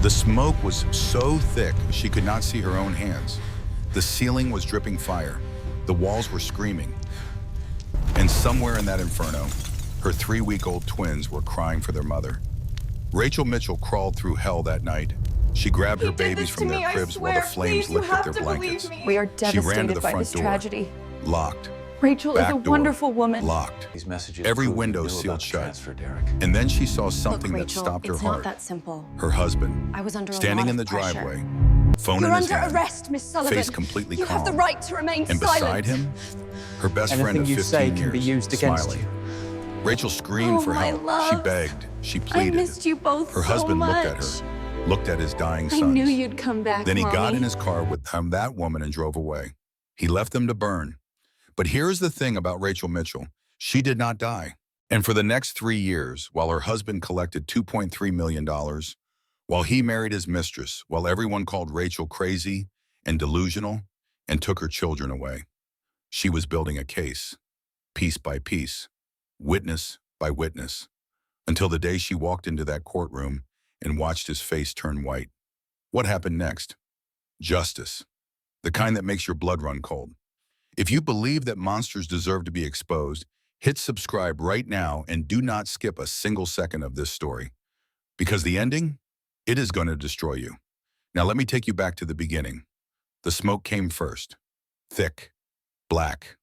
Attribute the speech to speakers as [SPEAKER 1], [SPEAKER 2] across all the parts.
[SPEAKER 1] The smoke was so thick she could not see her own hands. The ceiling was dripping fire. The walls were screaming. And somewhere in that inferno, her 3-week-old twins were crying for their mother. Rachel Mitchell crawled through hell that night. She grabbed her babies from their cribs while the flames licked at their blankets.
[SPEAKER 2] We are
[SPEAKER 1] She ran to
[SPEAKER 2] devastated
[SPEAKER 1] the
[SPEAKER 2] by
[SPEAKER 1] front
[SPEAKER 2] this
[SPEAKER 1] door.
[SPEAKER 2] tragedy.
[SPEAKER 1] Locked.
[SPEAKER 2] Rachel is
[SPEAKER 1] Back
[SPEAKER 2] a
[SPEAKER 1] door,
[SPEAKER 2] wonderful woman.
[SPEAKER 1] Locked.
[SPEAKER 3] These messages
[SPEAKER 1] Every
[SPEAKER 3] prove you
[SPEAKER 1] window
[SPEAKER 3] knew
[SPEAKER 1] sealed
[SPEAKER 3] about the
[SPEAKER 1] shut.
[SPEAKER 3] transfer, Derek.
[SPEAKER 1] And then she saw something
[SPEAKER 4] Look,
[SPEAKER 1] that
[SPEAKER 4] Rachel,
[SPEAKER 1] stopped her
[SPEAKER 4] it's
[SPEAKER 1] heart.
[SPEAKER 4] not that simple.
[SPEAKER 1] Her husband,
[SPEAKER 4] I was under a
[SPEAKER 1] standing
[SPEAKER 4] lot
[SPEAKER 1] in the
[SPEAKER 4] of pressure.
[SPEAKER 1] driveway, phone
[SPEAKER 2] You're
[SPEAKER 1] in his
[SPEAKER 2] under
[SPEAKER 1] hand,
[SPEAKER 2] arrest, Miss Sullivan.
[SPEAKER 1] face completely
[SPEAKER 2] You
[SPEAKER 1] calm.
[SPEAKER 2] have the right to remain
[SPEAKER 1] And
[SPEAKER 2] silent.
[SPEAKER 1] beside him, her best friend
[SPEAKER 5] Anything
[SPEAKER 1] of
[SPEAKER 5] you
[SPEAKER 1] 15
[SPEAKER 5] say
[SPEAKER 1] years,
[SPEAKER 5] can be used against
[SPEAKER 1] smiling.
[SPEAKER 5] you.
[SPEAKER 1] Rachel screamed
[SPEAKER 2] Oh,
[SPEAKER 1] for
[SPEAKER 2] my
[SPEAKER 1] help. She
[SPEAKER 2] loves.
[SPEAKER 1] begged. She
[SPEAKER 2] I
[SPEAKER 1] pleaded.
[SPEAKER 2] missed you both
[SPEAKER 1] Her
[SPEAKER 2] so
[SPEAKER 1] husband
[SPEAKER 2] much.
[SPEAKER 1] looked at her, looked at his dying
[SPEAKER 2] I
[SPEAKER 1] sons.
[SPEAKER 2] knew you'd come back,
[SPEAKER 1] Then he got
[SPEAKER 2] Mommy.
[SPEAKER 1] in his car with that woman and drove away. He left them to burn. But here's the thing about Rachel Mitchell. She did not die. And for the next 3 years, while her husband collected $2.3 million, while he married his mistress, while everyone called Rachel crazy and delusional and took her children away, she was building a case, piece by piece, witness by witness, until the day she walked into that courtroom and watched his face turn white. What happened next? Justice, the kind that makes your blood run cold. If you believe that monsters deserve to be exposed, hit subscribe right now and do not skip a single second of this story, because the ending, it is going to destroy you. Now let me take you back to the beginning. The smoke came first, thick, black,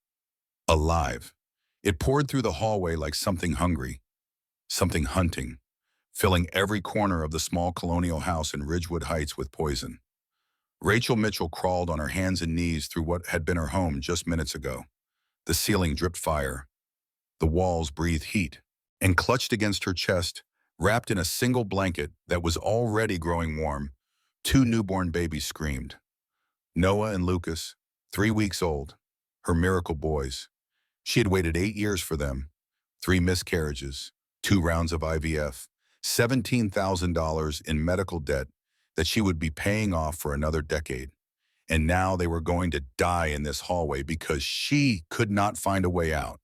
[SPEAKER 1] alive. It poured through the hallway like something hungry, something hunting, filling every corner of the small colonial house in Ridgewood Heights with poison. Rachel Mitchell crawled on her hands and knees through what had been her home just minutes ago. The ceiling dripped fire. The walls breathed heat. And clutched against her chest, wrapped in a single blanket that was already growing warm, 2 newborn babies screamed. Noah and Lucas, 3 weeks old, her miracle boys. She had waited 8 years for them, 3 miscarriages, 2 rounds of IVF, $17,000 in medical debt that she would be paying off for another decade. And now they were going to die in this hallway because she could not find a way out.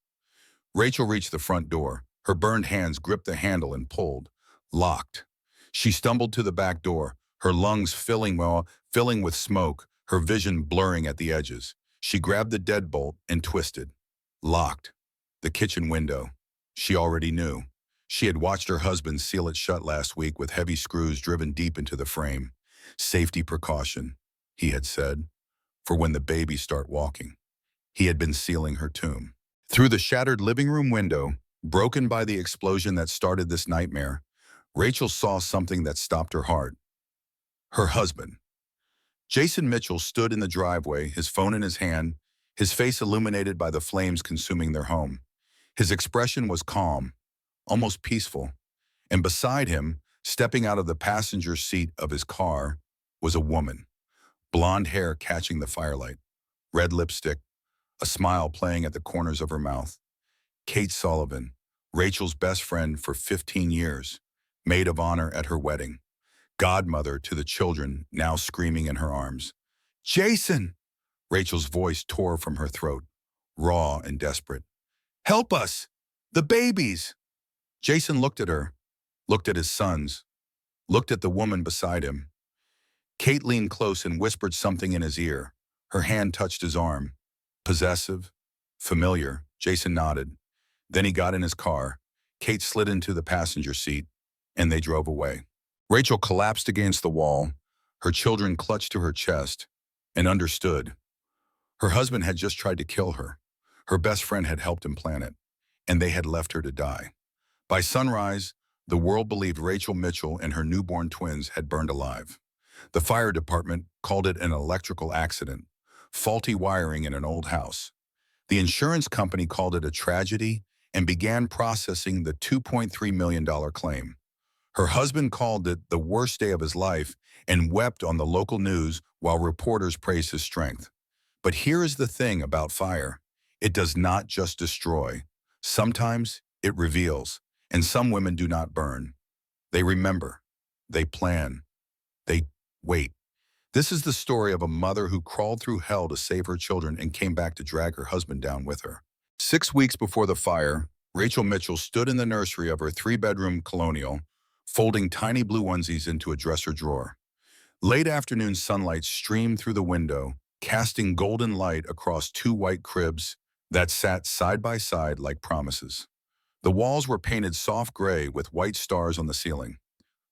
[SPEAKER 1] Rachel reached the front door. Her burned hands gripped the handle and pulled. Locked. She stumbled to the back door, her lungs filling with smoke, her vision blurring at the edges. She grabbed the deadbolt and twisted. Locked. The kitchen window. She already knew. She had watched her husband seal it shut last week with heavy screws driven deep into the frame. Safety precaution, he had said, for when the babies start walking. He had been sealing her tomb. Through the shattered living room window, broken by the explosion that started this nightmare, Rachel saw something that stopped her heart. Her husband. Jason Mitchell stood in the driveway, his phone in his hand, his face illuminated by the flames consuming their home. His expression was calm, almost peaceful, and beside him, stepping out of the passenger seat of his car, was a woman, blonde hair catching the firelight, red lipstick, a smile playing at the corners of her mouth. Kate Sullivan, Rachel's best friend for 15 years, maid of honor at her wedding, godmother to the children now screaming in her arms. Jason! Rachel's voice tore from her throat, raw and desperate. Help us! The babies! Jason looked at her, looked at his sons, looked at the woman beside him. Kate leaned close and whispered something in his ear. Her hand touched his arm. Possessive, familiar. Jason nodded. Then he got in his car. Kate slid into the passenger seat, and they drove away. Rachel collapsed against the wall. Her children clutched to her chest and understood. Her husband had just tried to kill her. Her best friend had helped him plan it, and they had left her to die. By sunrise, the world believed Rachel Mitchell and her newborn twins had burned alive. The fire department called it an electrical accident, faulty wiring in an old house. The insurance company called it a tragedy and began processing the $2.3 million claim. Her husband called it the worst day of his life and wept on the local news while reporters praised his strength. But here is the thing about fire. It does not just destroy. Sometimes it reveals, and some women do not burn. They remember. They plan. They wait. This is the story of a mother who crawled through hell to save her children and came back to drag her husband down with her. 6 weeks before the fire, Rachel Mitchell stood in the nursery of her 3-bedroom colonial folding tiny blue onesies into a dresser drawer. Late afternoon sunlight streamed through the window, casting golden light across two white cribs that sat side by side like promises. The walls were painted soft gray with white stars on the ceiling.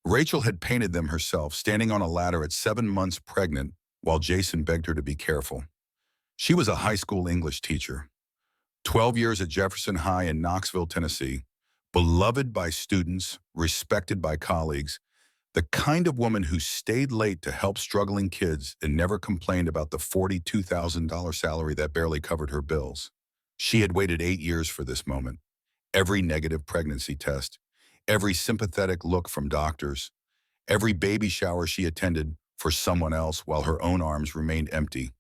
[SPEAKER 1] Rachel had painted them herself, standing on a ladder at 7 months pregnant, while Jason begged her to be careful. She was a high school English teacher, 12 years at Jefferson High in Knoxville, Tennessee, beloved by students, respected by colleagues, the kind of woman who stayed late to help struggling kids and never complained about the $42,000 salary that barely covered her bills. She had waited 8 years for this moment. Every negative pregnancy test, every sympathetic look from doctors, every baby shower she attended for someone else while her own arms remained empty.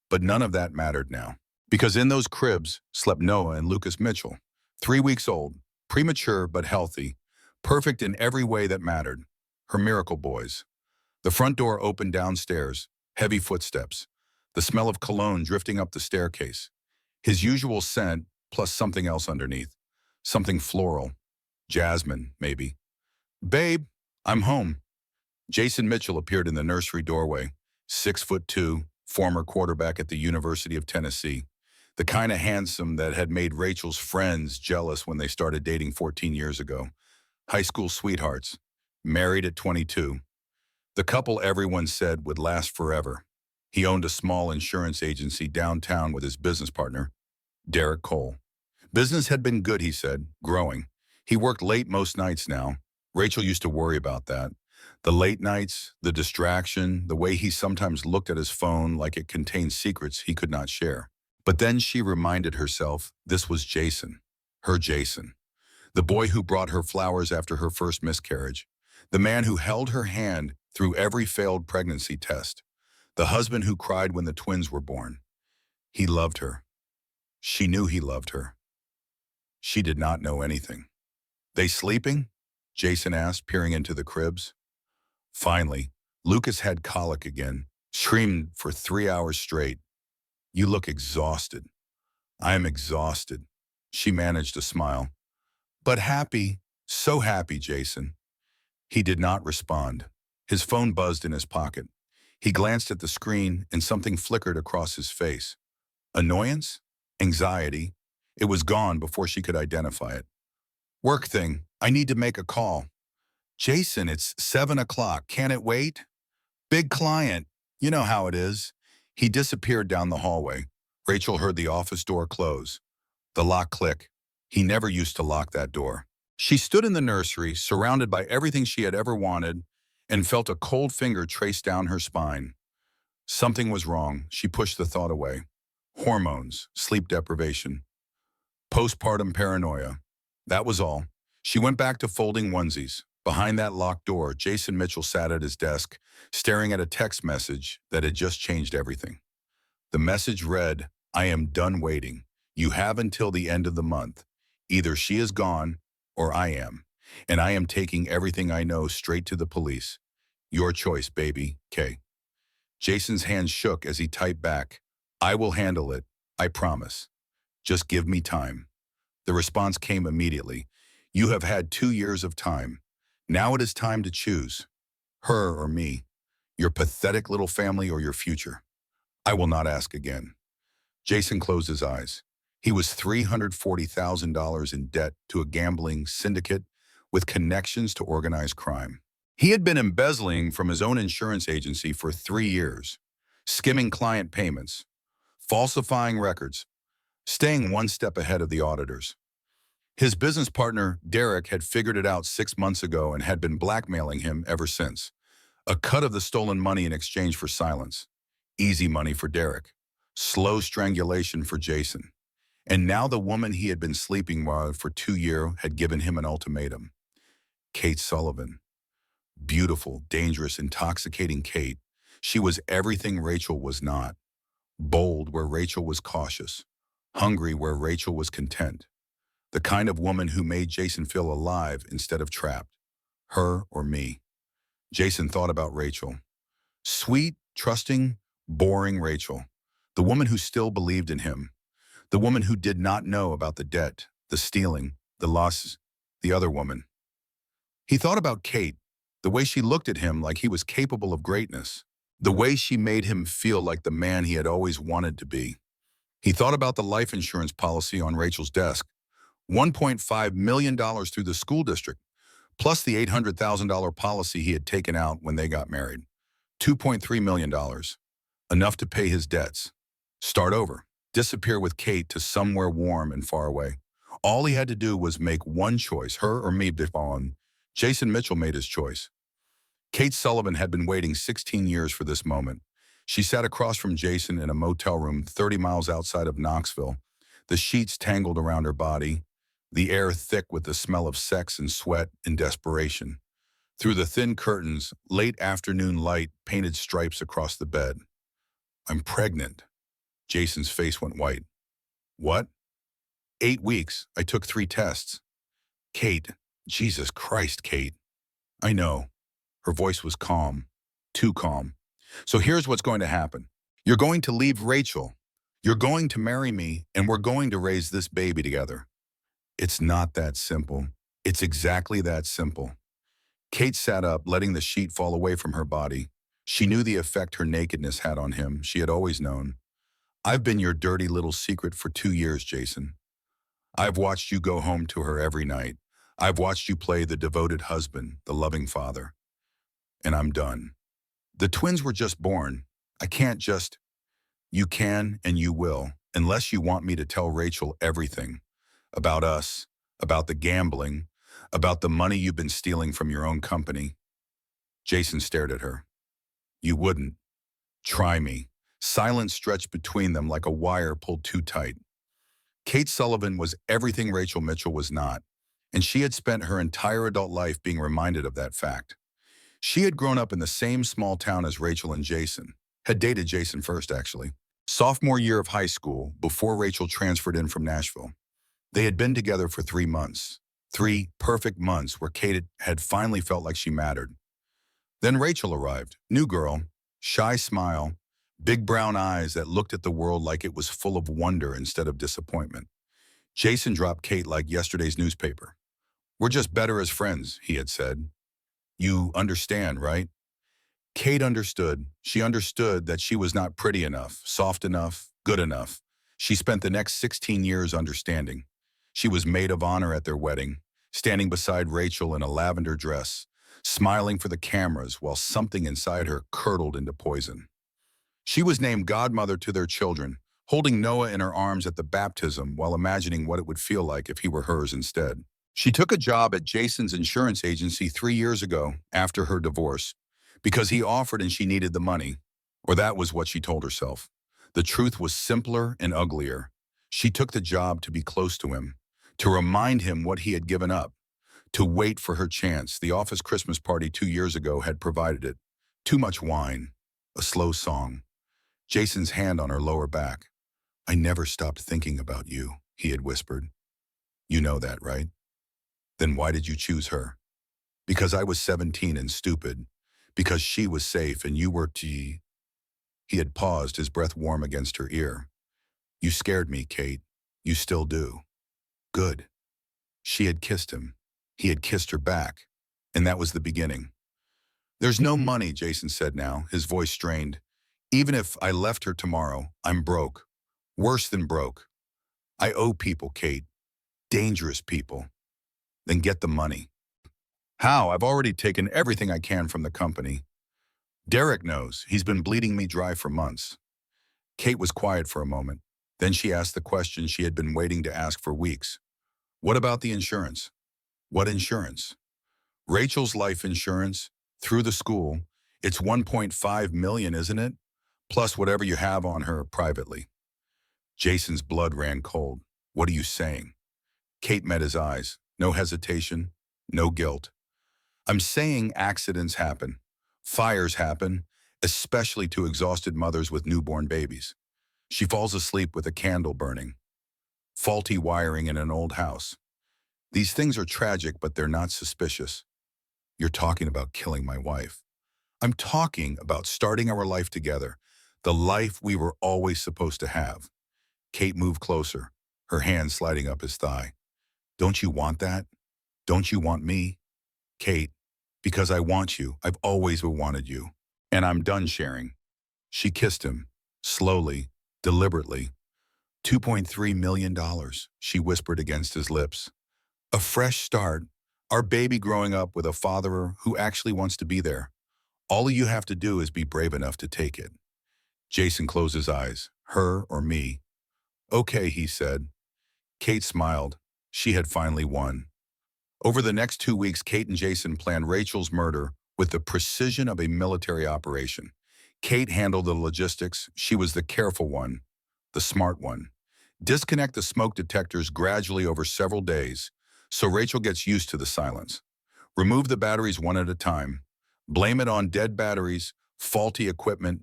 [SPEAKER 1] But none of that mattered now. Because in those cribs slept Noah and Lucas Mitchell, 3 weeks old, premature but healthy, perfect in every way that mattered. Her miracle boys. The front door opened downstairs, heavy footsteps, the smell of cologne drifting up the staircase. His usual scent plus something else underneath. Something floral. Jasmine, maybe. "Babe, I'm home." Jason Mitchell appeared in the nursery doorway, 6'2", former quarterback at the University of Tennessee. The kind of handsome that had made Rachel's friends jealous when they started dating 14 years ago. High school sweethearts. Married at 22. The couple everyone said would last forever. He owned a small insurance agency downtown with his business partner, Derek Cole. Business had been good, he said, growing. He worked late most nights now. Rachel used to worry about that. The late nights, the distraction, the way he sometimes looked at his phone like it contained secrets he could not share. But then she reminded herself this was Jason, her Jason. The boy who brought her flowers after her first miscarriage. The man who held her hand through every failed pregnancy test. The husband who cried when the twins were born. He loved her. She knew he loved her. She did not know anything. "They sleeping?" Jason asked, peering into the cribs. Finally, Lucas had colic again, screamed for 3 hours straight. "You look exhausted." "I am exhausted." She managed a smile. "But happy, so happy, Jason." He did not respond. His phone buzzed in his pocket. He glanced at the screen and something flickered across his face. Annoyance? Anxiety? It was gone before she could identify it. "Work thing. I need to make a call." "Jason, it's 7 o'clock. Can it wait?" "Big client. You know how it is." He disappeared down the hallway. Rachel heard the office door close. The lock click. He never used to lock that door. She stood in the nursery, surrounded by everything she had ever wanted, and felt a cold finger trace down her spine. Something was wrong. She pushed the thought away. Hormones, sleep deprivation, postpartum paranoia. That was all. She went back to folding onesies. Behind that locked door, Jason Mitchell sat at his desk, staring at a text message that had just changed everything. The message read, "I am done waiting. You have until the end of the month. Either she is gone, or I am. And I am taking everything I know straight to the police. Your choice, baby, K." Jason's hands shook as he typed back, "I will handle it, I promise. Just give me time." The response came immediately. "You have had 2 years of time. Now it is time to choose. Her or me. Your pathetic little family or your future. I will not ask again." Jason closed his eyes. He was $340,000 in debt to a gambling syndicate with connections to organized crime. He had been embezzling from his own insurance agency for 3 years, skimming client payments, falsifying records, staying one step ahead of the auditors. His business partner, Derek, had figured it out 6 months ago and had been blackmailing him ever since. A cut of the stolen money in exchange for silence. Easy money for Derek. Slow strangulation for Jason. And now the woman he had been sleeping with for 2 years had given him an ultimatum. Kate Sullivan. Beautiful, dangerous, intoxicating Kate. She was everything Rachel was not. Bold where Rachel was cautious. Hungry where Rachel was content. The kind of woman who made Jason feel alive instead of trapped. Her or me. Jason thought about Rachel. Sweet, trusting, boring Rachel. The woman who still believed in him. The woman who did not know about the debt, the stealing, the losses, the other woman. He thought about Kate, the way she looked at him like he was capable of greatness, the way she made him feel like the man he had always wanted to be. He thought about the life insurance policy on Rachel's desk, $1.5 million through the school district, plus the $800,000 policy he had taken out when they got married. $2.3 million, enough to pay his debts. Start over, disappear with Kate to somewhere warm and far away. All he had to do was make one choice, her or me, on. Jason Mitchell made his choice. Kate Sullivan had been waiting 16 years for this moment. She sat across from Jason in a motel room 30 miles outside of Knoxville, the sheets tangled around her body, the air thick with the smell of sex and sweat and desperation. Through the thin curtains, late afternoon light painted stripes across the bed. I'm pregnant. Jason's face went white. What? 8 weeks. I took 3 tests. Kate. Jesus Christ, Kate. I know. Her voice was calm. Too calm. So here's what's going to happen. You're going to leave Rachel. You're going to marry me, and we're going to raise this baby together. It's not that simple. It's exactly that simple. Kate sat up, letting the sheet fall away from her body. She knew the effect her nakedness had on him. She had always known. I've been your dirty little secret for 2 years, Jason. I've watched you go home to her every night. I've watched you play the devoted husband, the loving father. And I'm done. The twins were just born. I can't just... You can and you will, unless you want me to tell Rachel everything. About us, about the gambling, about the money you've been stealing from your own company. Jason stared at her. You wouldn't. Try me. Silence stretched between them like a wire pulled too tight. Kate Sullivan was everything Rachel Mitchell was not, and she had spent her entire adult life being reminded of that fact. She had grown up in the same small town as Rachel and Jason, had dated Jason first, actually. Sophomore year of high school, before Rachel transferred in from Nashville. They had been together for 3 months. 3 perfect months where Kate had finally felt like she mattered. Then Rachel arrived, new girl, shy smile, big brown eyes that looked at the world like it was full of wonder instead of disappointment. Jason dropped Kate like yesterday's newspaper. We're just better as friends, he had said. You understand, right? Kate understood. She understood that she was not pretty enough, soft enough, good enough. She spent the next 16 years understanding. She was maid of honor at their wedding, standing beside Rachel in a lavender dress, smiling for the cameras while something inside her curdled into poison. She was named godmother to their children, holding Noah in her arms at the baptism while imagining what it would feel like if he were hers instead. She took a job at Jason's insurance agency 3 years ago after her divorce because he offered and she needed the money, or that was what she told herself. The truth was simpler and uglier. She took the job to be close to him, to remind him what he had given up, to wait for her chance. The office Christmas party 2 years ago had provided it. Too much wine, a slow song, Jason's hand on her lower back. I never stopped thinking about you, he had whispered. You know that, right? Then why did you choose her? Because I was 17 and stupid. Because she was safe and you were He had paused, his breath warm against her ear. You scared me, Kate. You still do. Good. She had kissed him. He had kissed her back. And that was the beginning. There's no money, Jason said now, his voice strained. Even if I left her tomorrow, I'm broke. Worse than broke. I owe people, Kate. Dangerous people. Then get the money. How? I've already taken everything I can from the company. Derek knows. He's been bleeding me dry for months. Kate was quiet for a moment. Then she asked the question she had been waiting to ask for weeks. What about the insurance? What insurance? Rachel's life insurance, through the school. It's $1.5 million, isn't it? Plus whatever you have on her privately. Jason's blood ran cold. What are you saying? Kate met his eyes. No hesitation, no guilt. I'm saying accidents happen. Fires happen, especially to exhausted mothers with newborn babies. She falls asleep with a candle burning. Faulty wiring in an old house. These things are tragic, but they're not suspicious. You're talking about killing my wife. I'm talking about starting our life together, the life we were always supposed to have. Kate moved closer, her hand sliding up his thigh. Don't you want that? Don't you want me? Kate, because I want you. I've always wanted you. And I'm done sharing. She kissed him, slowly, deliberately. $2.3 million, she whispered against his lips. A fresh start. Our baby growing up with a father who actually wants to be there. All you have to do is be brave enough to take it. Jason closed his eyes. Her or me? Okay, he said. Kate smiled. She had finally won. Over the next 2 weeks, Kate and Jason planned Rachel's murder with the precision of a military operation. Kate handled the logistics. She was the careful one, the smart one. Disconnect the smoke detectors gradually over several days so Rachel gets used to the silence. Remove the batteries one at a time. Blame it on dead batteries, faulty equipment,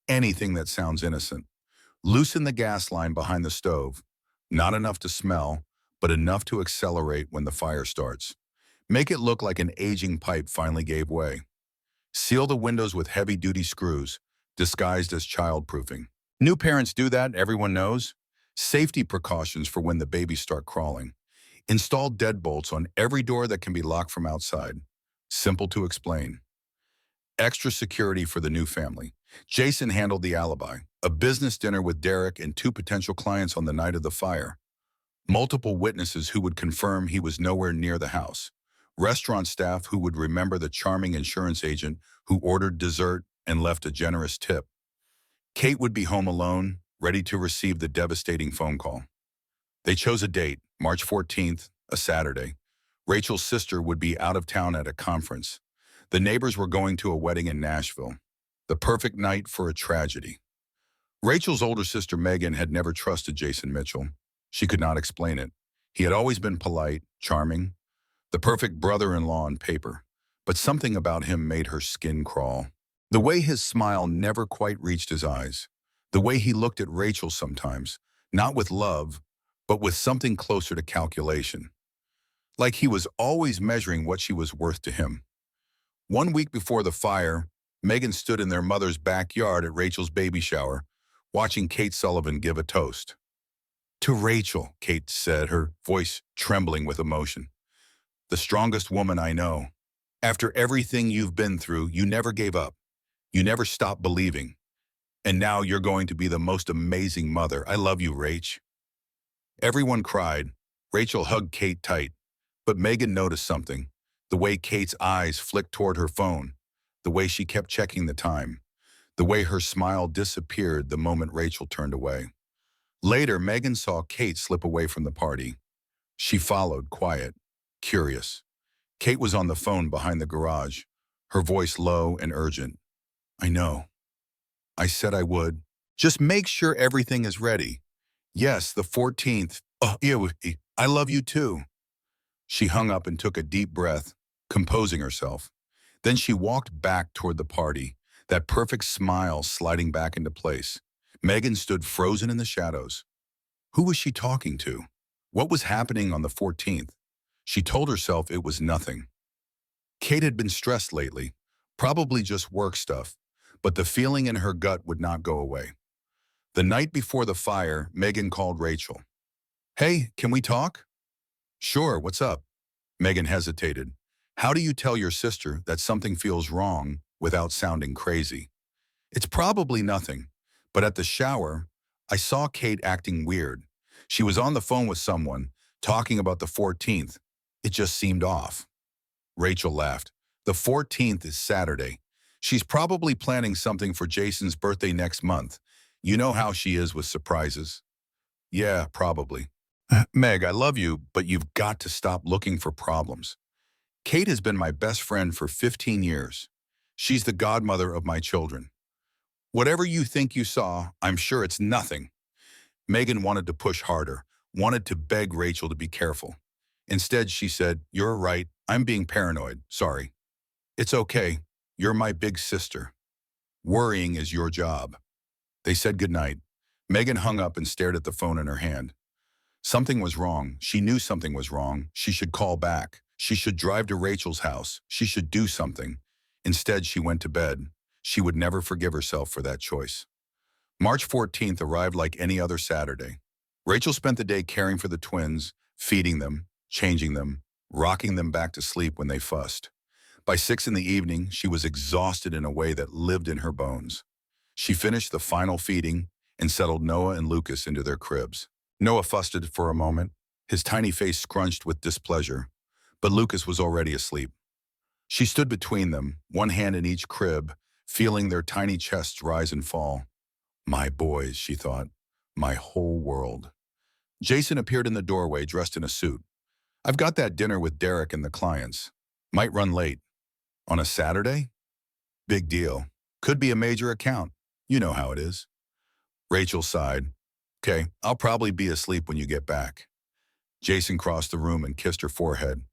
[SPEAKER 1] anything that sounds innocent. Loosen the gas line behind the stove. Not enough to smell, but enough to accelerate when the fire starts. Make it look like an aging pipe finally gave way. Seal the windows with heavy-duty screws, disguised as childproofing. New parents do that, everyone knows. Safety precautions for when the babies start crawling. Install deadbolts on every door that can be locked from outside. Simple to explain. Extra security for the new family. Jason handled the alibi, a business dinner with Derek and 2 potential clients on the night of the fire. Multiple witnesses who would confirm he was nowhere near the house. Restaurant staff who would remember the charming insurance agent who ordered dessert and left a generous tip. Kate would be home alone, ready to receive the devastating phone call. They chose a date, March 14th, a Saturday. Rachel's sister would be out of town at a conference. The neighbors were going to a wedding in Nashville. The perfect night for a tragedy. Rachel's older sister Megan had never trusted Jason Mitchell. She could not explain it. He had always been polite, charming, the perfect brother-in-law on paper. But something about him made her skin crawl. The way his smile never quite reached his eyes. The way he looked at Rachel sometimes, not with love, but with something closer to calculation. Like he was always measuring what she was worth to him. 1 week before the fire, Megan stood in their mother's backyard at Rachel's baby shower, watching Kate Sullivan give a toast. To Rachel, Kate said, her voice trembling with emotion. The strongest woman I know. After everything you've been through, you never gave up. You never stopped believing. And now you're going to be the most amazing mother. I love you, Rach. Everyone cried. Rachel hugged Kate tight. But Megan noticed something. The way Kate's eyes flicked toward her phone. The way she kept checking the time. The way her smile disappeared the moment Rachel turned away. Later, Megan saw Kate slip away from the party. She followed, quiet, curious. Kate was on the phone behind the garage, her voice low and urgent. I know. I said I would. Just make sure everything is ready. Yes, the 14th. Oh, yeah, I love you too. She hung up and took a deep breath, composing herself. Then she walked back toward the party, that perfect smile sliding back into place. Megan stood frozen in the shadows. Who was she talking to? What was happening on the 14th? She told herself it was nothing. Kate had been stressed lately, probably just work stuff, but the feeling in her gut would not go away. The night before the fire, Megan called Rachel. Hey, can we talk? Sure, what's up? Megan hesitated. How do you tell your sister that something feels wrong without sounding crazy? It's probably nothing, but at the shower, I saw Kate acting weird. She was on the phone with someone, talking about the 14th. It just seemed off. Rachel laughed. The 14th is Saturday. She's probably planning something for Jason's birthday next month. You know how she is with surprises. Yeah, probably. Meg, I love you, but you've got to stop looking for problems. Kate has been my best friend for 15 years. She's the godmother of my children. Whatever you think you saw, I'm sure it's nothing. Megan wanted to push harder, wanted to beg Rachel to be careful. Instead, she said, You're right, I'm being paranoid, sorry. It's okay, you're my big sister. Worrying is your job. They said goodnight. Megan hung up and stared at the phone in her hand. Something was wrong. She knew something was wrong. She should call back. She should drive to Rachel's house. She should do something. Instead, she went to bed. She would never forgive herself for that choice. March 14th arrived like any other Saturday. Rachel spent the day caring for the twins, feeding them, changing them, rocking them back to sleep when they fussed. By 6 in the evening, she was exhausted in a way that lived in her bones. She finished the final feeding and settled Noah and Lucas into their cribs. Noah fussed for a moment, his tiny face scrunched with displeasure, but Lucas was already asleep. She stood between them, one hand in each crib, feeling their tiny chests rise and fall. My boys, she thought, my whole world. Jason appeared in the doorway dressed in a suit. I've got that dinner with Derek and the clients. Might run late. On a Saturday? Big deal. Could be a major account. You know how it is. Rachel sighed. Okay, I'll probably be asleep when you get back. Jason crossed the room and kissed her forehead.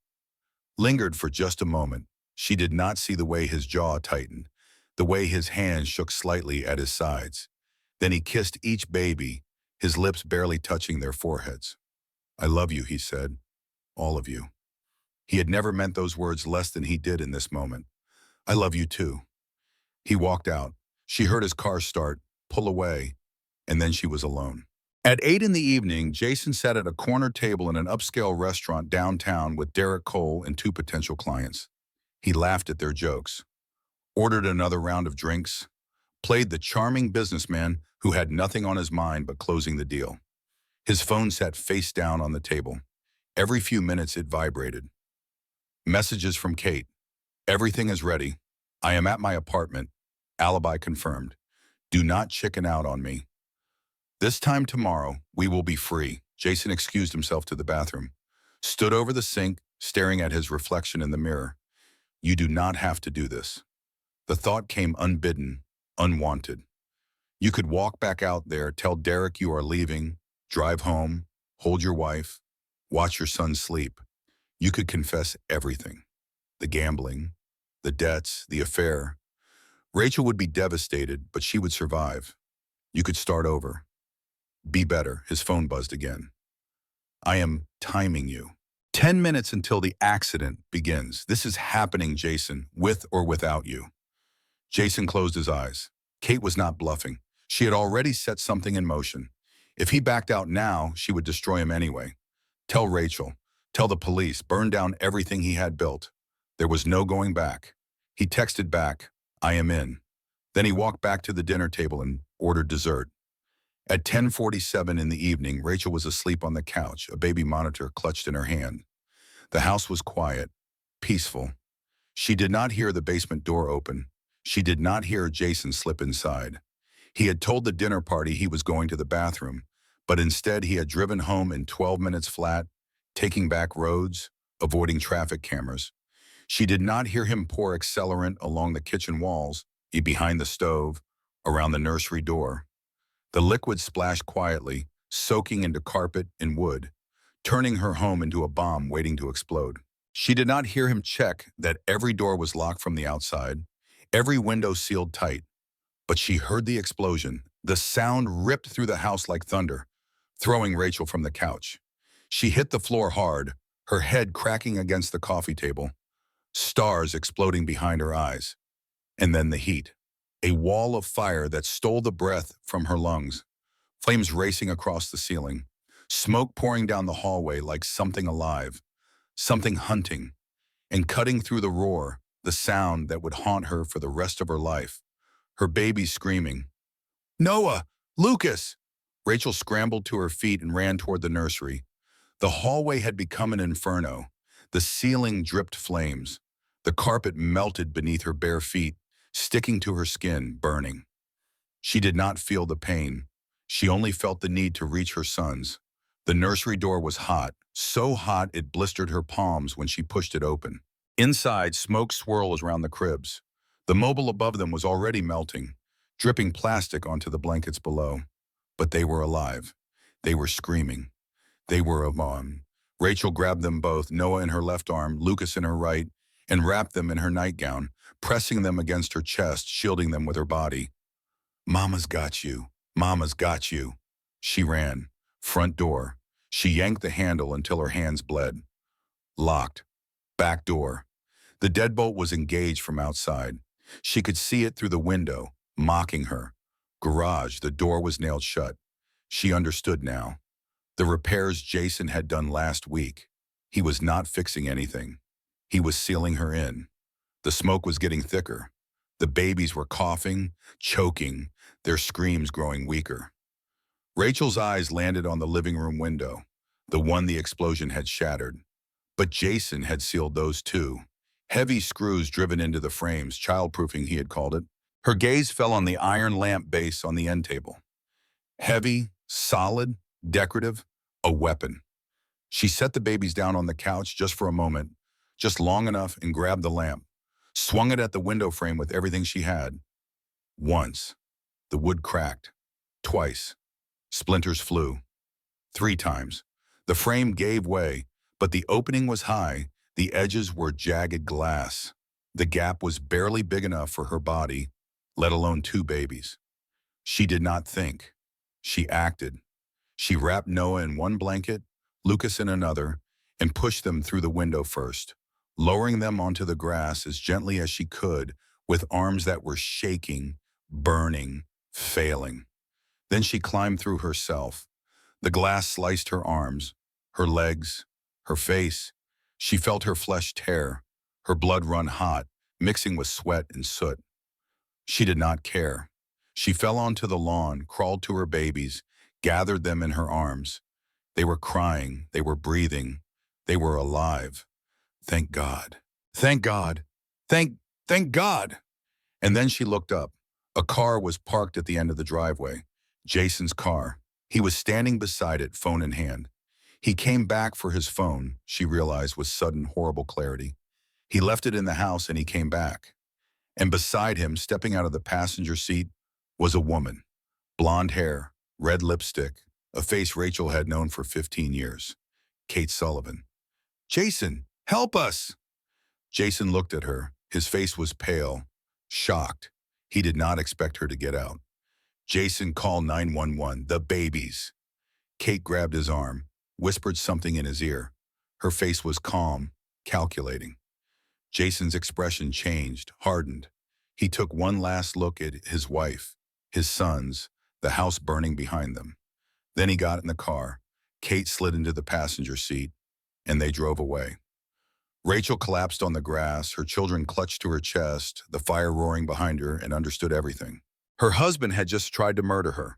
[SPEAKER 1] Lingered for just a moment. She did not see the way his jaw tightened, the way his hands shook slightly at his sides. Then he kissed each baby, his lips barely touching their foreheads. I love you, he said. All of you. He had never meant those words less than he did in this moment. I love you too. He walked out. She heard his car start, pull away, and then she was alone. At 8 in the evening, Jason sat at a corner table in an upscale restaurant downtown with Derek Cole and 2 potential clients. He laughed at their jokes, ordered another round of drinks, played the charming businessman who had nothing on his mind but closing the deal. His phone sat face down on the table. Every few minutes it vibrated. Messages from Kate. Everything is ready. I am at my apartment. Alibi confirmed. Do not chicken out on me. This time tomorrow, we will be free. Jason excused himself to the bathroom, stood over the sink, staring at his reflection in the mirror. You do not have to do this. The thought came unbidden, unwanted. You could walk back out there, tell Derek you are leaving, drive home, hold your wife, watch your son sleep. You could confess everything. The gambling, the debts, the affair. Rachel would be devastated, but she would survive. You could start over. Be better. His phone buzzed again. I am timing you. 10 minutes until the accident begins. This is happening, Jason, with or without you. Jason closed his eyes. Kate was not bluffing. She had already set something in motion. If he backed out now, she would destroy him anyway. Tell Rachel. Tell the police. Burn down everything he had built. There was no going back. He texted back, I am in. Then he walked back to the dinner table and ordered dessert. At 10:47 in the evening, Rachel was asleep on the couch, a baby monitor clutched in her hand. The house was quiet, peaceful. She did not hear the basement door open. She did not hear Jason slip inside. He had told the dinner party he was going to the bathroom, but instead he had driven home in 12 minutes flat, taking back roads, avoiding traffic cameras. She did not hear him pour accelerant along the kitchen walls, behind the stove, around the nursery door. The liquid splashed quietly, soaking into carpet and wood, turning her home into a bomb waiting to explode. She did not hear him check that every door was locked from the outside, every window sealed tight. But she heard the explosion. The sound ripped through the house like thunder, throwing Rachel from the couch. She hit the floor hard, her head cracking against the coffee table, stars exploding behind her eyes. And then the heat. A wall of fire that stole the breath from her lungs, flames racing across the ceiling, smoke pouring down the hallway like something alive, something hunting, and cutting through the roar, the sound that would haunt her for the rest of her life. Her baby screaming. Noah! Lucas! Rachel scrambled to her feet and ran toward the nursery. The hallway had become an inferno. The ceiling dripped flames. The carpet melted beneath her bare feet, sticking to her skin, burning. She did not feel the pain. She only felt the need to reach her sons. The nursery door was hot, so hot it blistered her palms when she pushed it open. Inside, smoke swirled around the cribs. The mobile above them was already melting, dripping plastic onto the blankets below. But they were alive. They were screaming. They were alone. Rachel grabbed them both, Noah in her left arm, Lucas in her right, and wrapped them in her nightgown, pressing them against her chest, shielding them with her body. Mama's got you. Mama's got you. She ran. Front door. She yanked the handle until her hands bled. Locked. Back door. The deadbolt was engaged from outside. She could see it through the window, mocking her. Garage, the door was nailed shut. She understood now. The repairs Jason had done last week. He was not fixing anything. He was sealing her in. The smoke was getting thicker. The babies were coughing, choking, their screams growing weaker. Rachel's eyes landed on the living room window, the one the explosion had shattered. But Jason had sealed those too. Heavy screws driven into the frames, childproofing he had called it. Her gaze fell on the iron lamp base on the end table. Heavy, solid, decorative, a weapon. She set the babies down on the couch just for a moment, just long enough, and grabbed the lamp, swung it at the window frame with everything she had. Once, the wood cracked. Twice, splinters flew. 3 times, the frame gave way, but the opening was high, the edges were jagged glass. The gap was barely big enough for her body, let alone 2 babies. She did not think. She acted. She wrapped Noah in one blanket, Lucas in another, and pushed them through the window first, lowering them onto the grass as gently as she could, with arms that were shaking, burning, failing. Then she climbed through herself. The glass sliced her arms, her legs, her face. She felt her flesh tear, her blood run hot, mixing with sweat and soot. She did not care. She fell onto the lawn, crawled to her babies, gathered them in her arms. They were crying, they were breathing, they were alive. Thank God. Thank God. Thank God. And then she looked up. A car was parked at the end of the driveway. Jason's car. He was standing beside it, phone in hand. He came back for his phone, she realized with sudden horrible clarity. He left it in the house and he came back. And beside him, stepping out of the passenger seat, was a woman. Blonde hair, red lipstick, a face Rachel had known for 15 years. Kate Sullivan. Jason, help us! Jason looked at her. His face was pale, shocked. He did not expect her to get out. Jason, call 911, the babies. Kate grabbed his arm, whispered something in his ear. Her face was calm, calculating. Jason's expression changed, hardened. He took one last look at his wife, his sons, the house burning behind them. Then he got in the car. Kate slid into the passenger seat, and they drove away. Rachel collapsed on the grass, her children clutched to her chest, the fire roaring behind her, and understood everything. Her husband had just tried to murder her.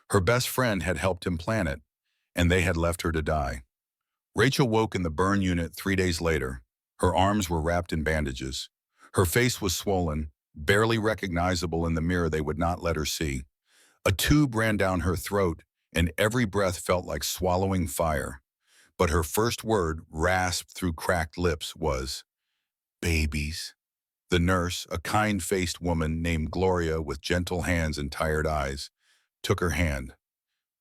[SPEAKER 1] Her best friend had helped him plan it, and they had left her to die. Rachel woke in the burn unit 3 days later. Her arms were wrapped in bandages. Her face was swollen, barely recognizable in the mirror they would not let her see. A tube ran down her throat, and every breath felt like swallowing fire. But her first word, rasped through cracked lips, was, "Babies." The nurse, a kind-faced woman named Gloria with gentle hands and tired eyes, took her hand.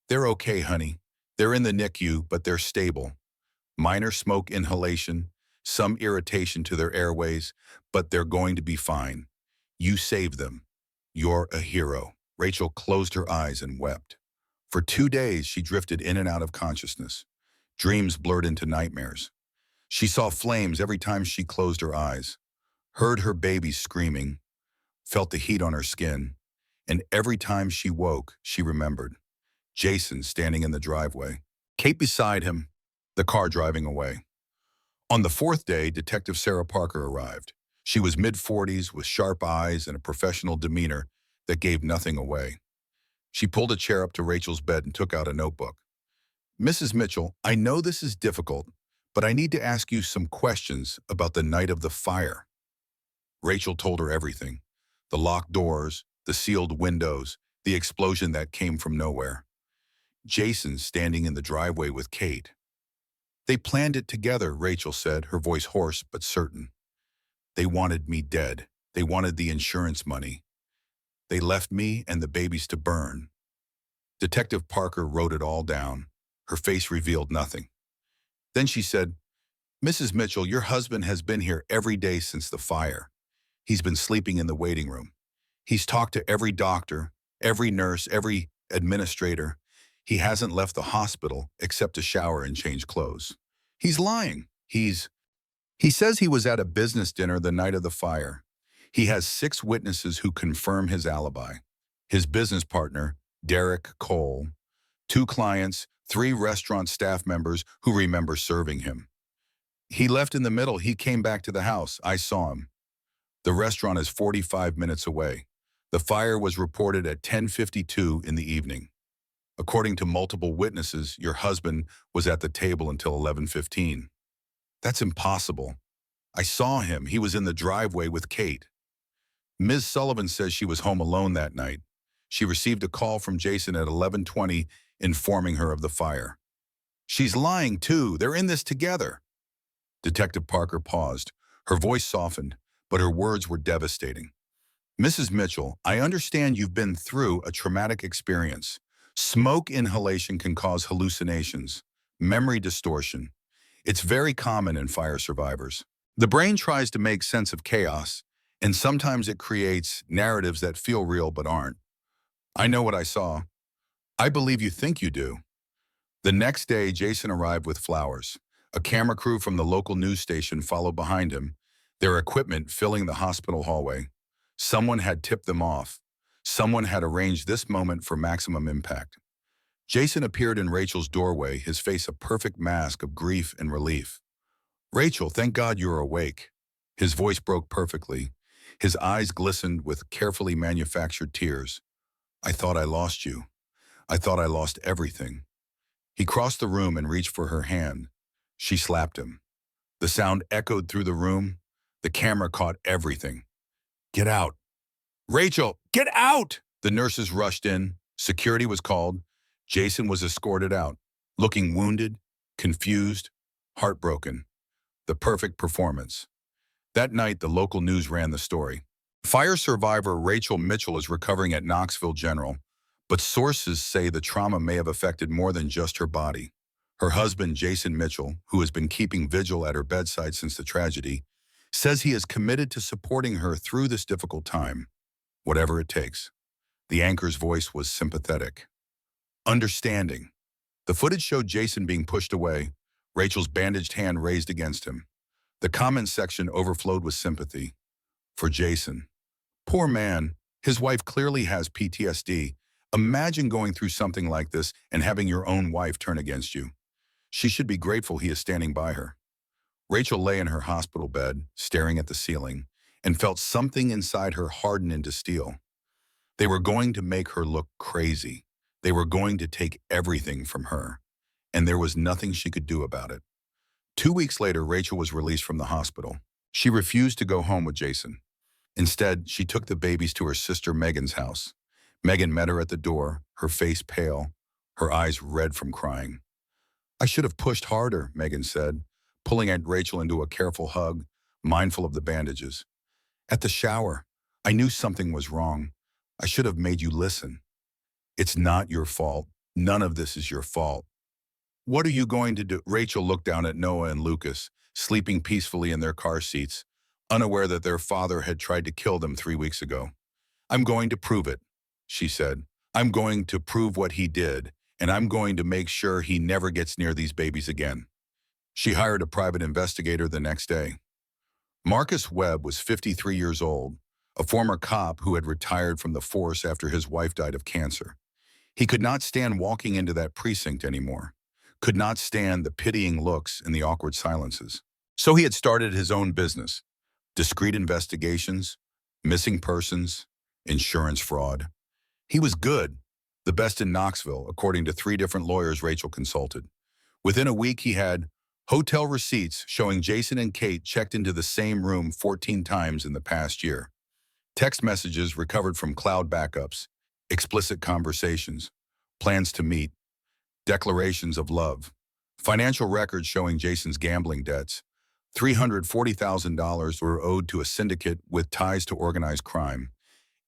[SPEAKER 1] "They're okay, honey. They're in the NICU, but they're stable. Minor smoke inhalation, some irritation to their airways, but they're going to be fine. You saved them. You're a hero." Rachel closed her eyes and wept. For 2 days, she drifted in and out of consciousness. Dreams blurred into nightmares. She saw flames every time she closed her eyes, heard her baby screaming, felt the heat on her skin, and every time she woke, she remembered. Jason standing in the driveway, Kate beside him, the car driving away. On the 4th day, Detective Sarah Parker arrived. She was mid-40s with sharp eyes and a professional demeanor that gave nothing away. She pulled a chair up to Rachel's bed and took out a notebook. "Mrs. Mitchell, I know this is difficult, but I need to ask you some questions about the night of the fire." Rachel told her everything. The locked doors, the sealed windows, the explosion that came from nowhere. Jason standing in the driveway with Kate. "They planned it together," Rachel said, her voice hoarse but certain. "They wanted me dead. They wanted the insurance money. They left me and the babies to burn." Detective Parker wrote it all down. Her face revealed nothing. Then she said, "Mrs. Mitchell, your husband has been here every day since the fire. He's been sleeping in the waiting room. He's talked to every doctor, every nurse, every administrator. He hasn't left the hospital except to shower and change clothes. He's lying. He says he was at a business dinner the night of the fire. He has 6 witnesses who confirm his alibi. His business partner, Derek Cole, 2 clients, 3 restaurant staff members who remember serving him. He left in the middle. He came back to the house. I saw him." The restaurant is 45 minutes away. The fire was reported at 10:52 in the evening. According to multiple witnesses, your husband was at the table until 11:15. That's impossible. I saw him. He was in the driveway with Kate. Ms. Sullivan says she was home alone that night. She received a call from Jason at 11:20 informing her of the fire. She's lying too. They're in this together. Detective Parker paused. Her voice softened, but her words were devastating. Mrs. Mitchell, I understand you've been through a traumatic experience. Smoke inhalation can cause hallucinations, memory distortion. It's very common in fire survivors. The brain tries to make sense of chaos, and sometimes it creates narratives that feel real but aren't. I know what I saw. I believe you think you do. The next day, Jason arrived with flowers. A camera crew from the local news station followed behind him, their equipment filling the hospital hallway. Someone had tipped them off. Someone had arranged this moment for maximum impact. Jason appeared in Rachel's doorway, his face a perfect mask of grief and relief. Rachel, thank God you're awake. His voice broke perfectly. His eyes glistened with carefully manufactured tears. I thought I lost you. I thought I lost everything. He crossed the room and reached for her hand. She slapped him. The sound echoed through the room. The camera caught everything. Get out. Rachel, get out! The nurses rushed in. Security was called. Jason was escorted out, looking wounded, confused, heartbroken. The perfect performance. That night, the local news ran the story. Fire survivor Rachel Mitchell is recovering at Knoxville General, but sources say the trauma may have affected more than just her body. Her husband, Jason Mitchell, who has been keeping vigil at her bedside since the tragedy, says he is committed to supporting her through this difficult time, whatever it takes. The anchor's voice was sympathetic. Understanding. The footage showed Jason being pushed away, Rachel's bandaged hand raised against him. The comment section overflowed with sympathy. For Jason. Poor man, his wife clearly has PTSD. Imagine going through something like this and having your own wife turn against you. She should be grateful he is standing by her. Rachel lay in her hospital bed, staring at the ceiling, and felt something inside her harden into steel. They were going to make her look crazy. They were going to take everything from her, and there was nothing she could do about it. 2 weeks later, Rachel was released from the hospital. She refused to go home with Jason. Instead, she took the babies to her sister Megan's house. Megan met her at the door, her face pale, her eyes red from crying. I should have pushed harder, Megan said, pulling Aunt Rachel into a careful hug, mindful of the bandages. At the shower, I knew something was wrong. I should have made you listen. It's not your fault. None of this is your fault. What are you going to do? Rachel looked down at Noah and Lucas, sleeping peacefully in their car seats, unaware that their father had tried to kill them 3 weeks ago. I'm going to prove it, she said. I'm going to prove what he did, and I'm going to make sure he never gets near these babies again. She hired a private investigator the next day. Marcus Webb was 53 years old, a former cop who had retired from the force after his wife died of cancer. He could not stand walking into that precinct anymore, could not stand the pitying looks and the awkward silences. So he had started his own business, discreet investigations, missing persons, insurance fraud. He was good, the best in Knoxville, according to 3 different lawyers Rachel consulted. Within a week, he had hotel receipts showing Jason and Kate checked into the same room 14 times in the past year. Text messages recovered from cloud backups, explicit conversations, plans to meet, declarations of love, financial records showing Jason's gambling debts. $340,000 were owed to a syndicate with ties to organized crime.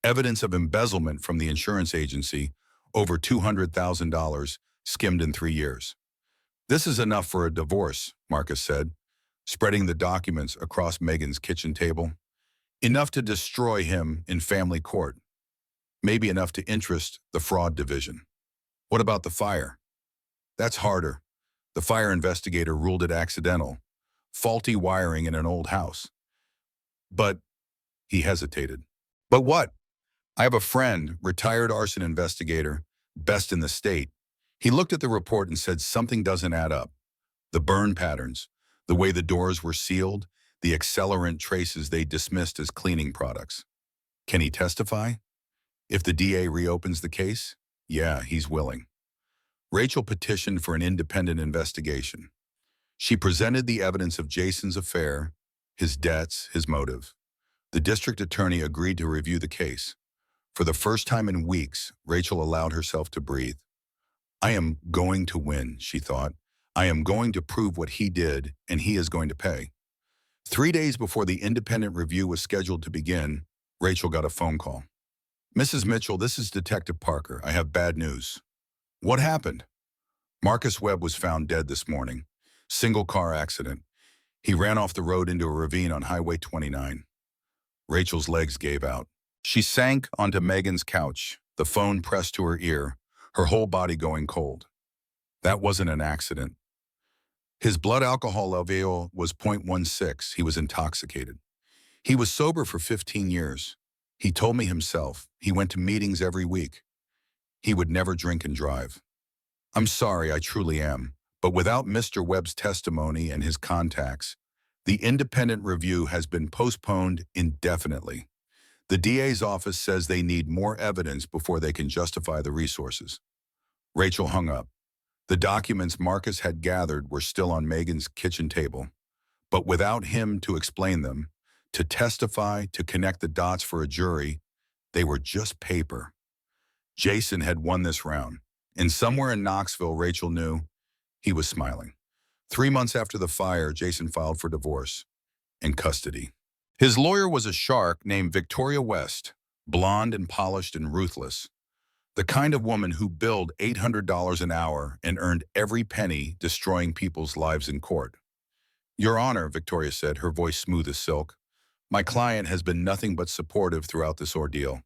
[SPEAKER 1] Evidence of embezzlement from the insurance agency, over $200,000 skimmed in 3 years. This is enough for a divorce, Marcus said, spreading the documents across Megan's kitchen table. Enough to destroy him in family court. Maybe enough to interest the fraud division. What about the fire? That's harder. The fire investigator ruled it accidental. Faulty wiring in an old house. But he hesitated. But what? I have a friend, retired arson investigator, best in the state. He looked at the report and said something doesn't add up. The burn patterns, the way the doors were sealed, the accelerant traces they dismissed as cleaning products. Can he testify? If the DA reopens the case? Yeah, he's willing. Rachel petitioned for an independent investigation. She presented the evidence of Jason's affair, his debts, his motive. The district attorney agreed to review the case. For the first time in weeks, Rachel allowed herself to breathe. I am going to win, she thought. I am going to prove what he did, and he is going to pay. 3 days before the independent review was scheduled to begin, Rachel got a phone call. Mrs. Mitchell, this is Detective Parker. I have bad news. What happened? Marcus Webb was found dead this morning. Single car accident. He ran off the road into a ravine on Highway 29. Rachel's legs gave out. She sank onto Megan's couch, the phone pressed to her ear, her whole body going cold. That wasn't an accident. His blood alcohol level was 0.16. He was intoxicated. He was sober for 15 years. He told me himself. He went to meetings every week. He would never drink and drive. I'm sorry, I truly am. But without Mr. Webb's testimony and his contacts, the independent review has been postponed indefinitely. The DA's office says they need more evidence before they can justify the resources. Rachel hung up. The documents Marcus had gathered were still on Megan's kitchen table. But without him to explain them, to testify, to connect the dots for a jury, they were just paper. Jason had won this round. And somewhere in Knoxville, Rachel knew he was smiling. 3 months after the fire, Jason filed for divorce and custody. His lawyer was a shark named Victoria West, blonde and polished and ruthless. The kind of woman who billed $800 an hour and earned every penny, destroying people's lives in court. Your Honor, Victoria said, her voice smooth as silk, my client has been nothing but supportive throughout this ordeal.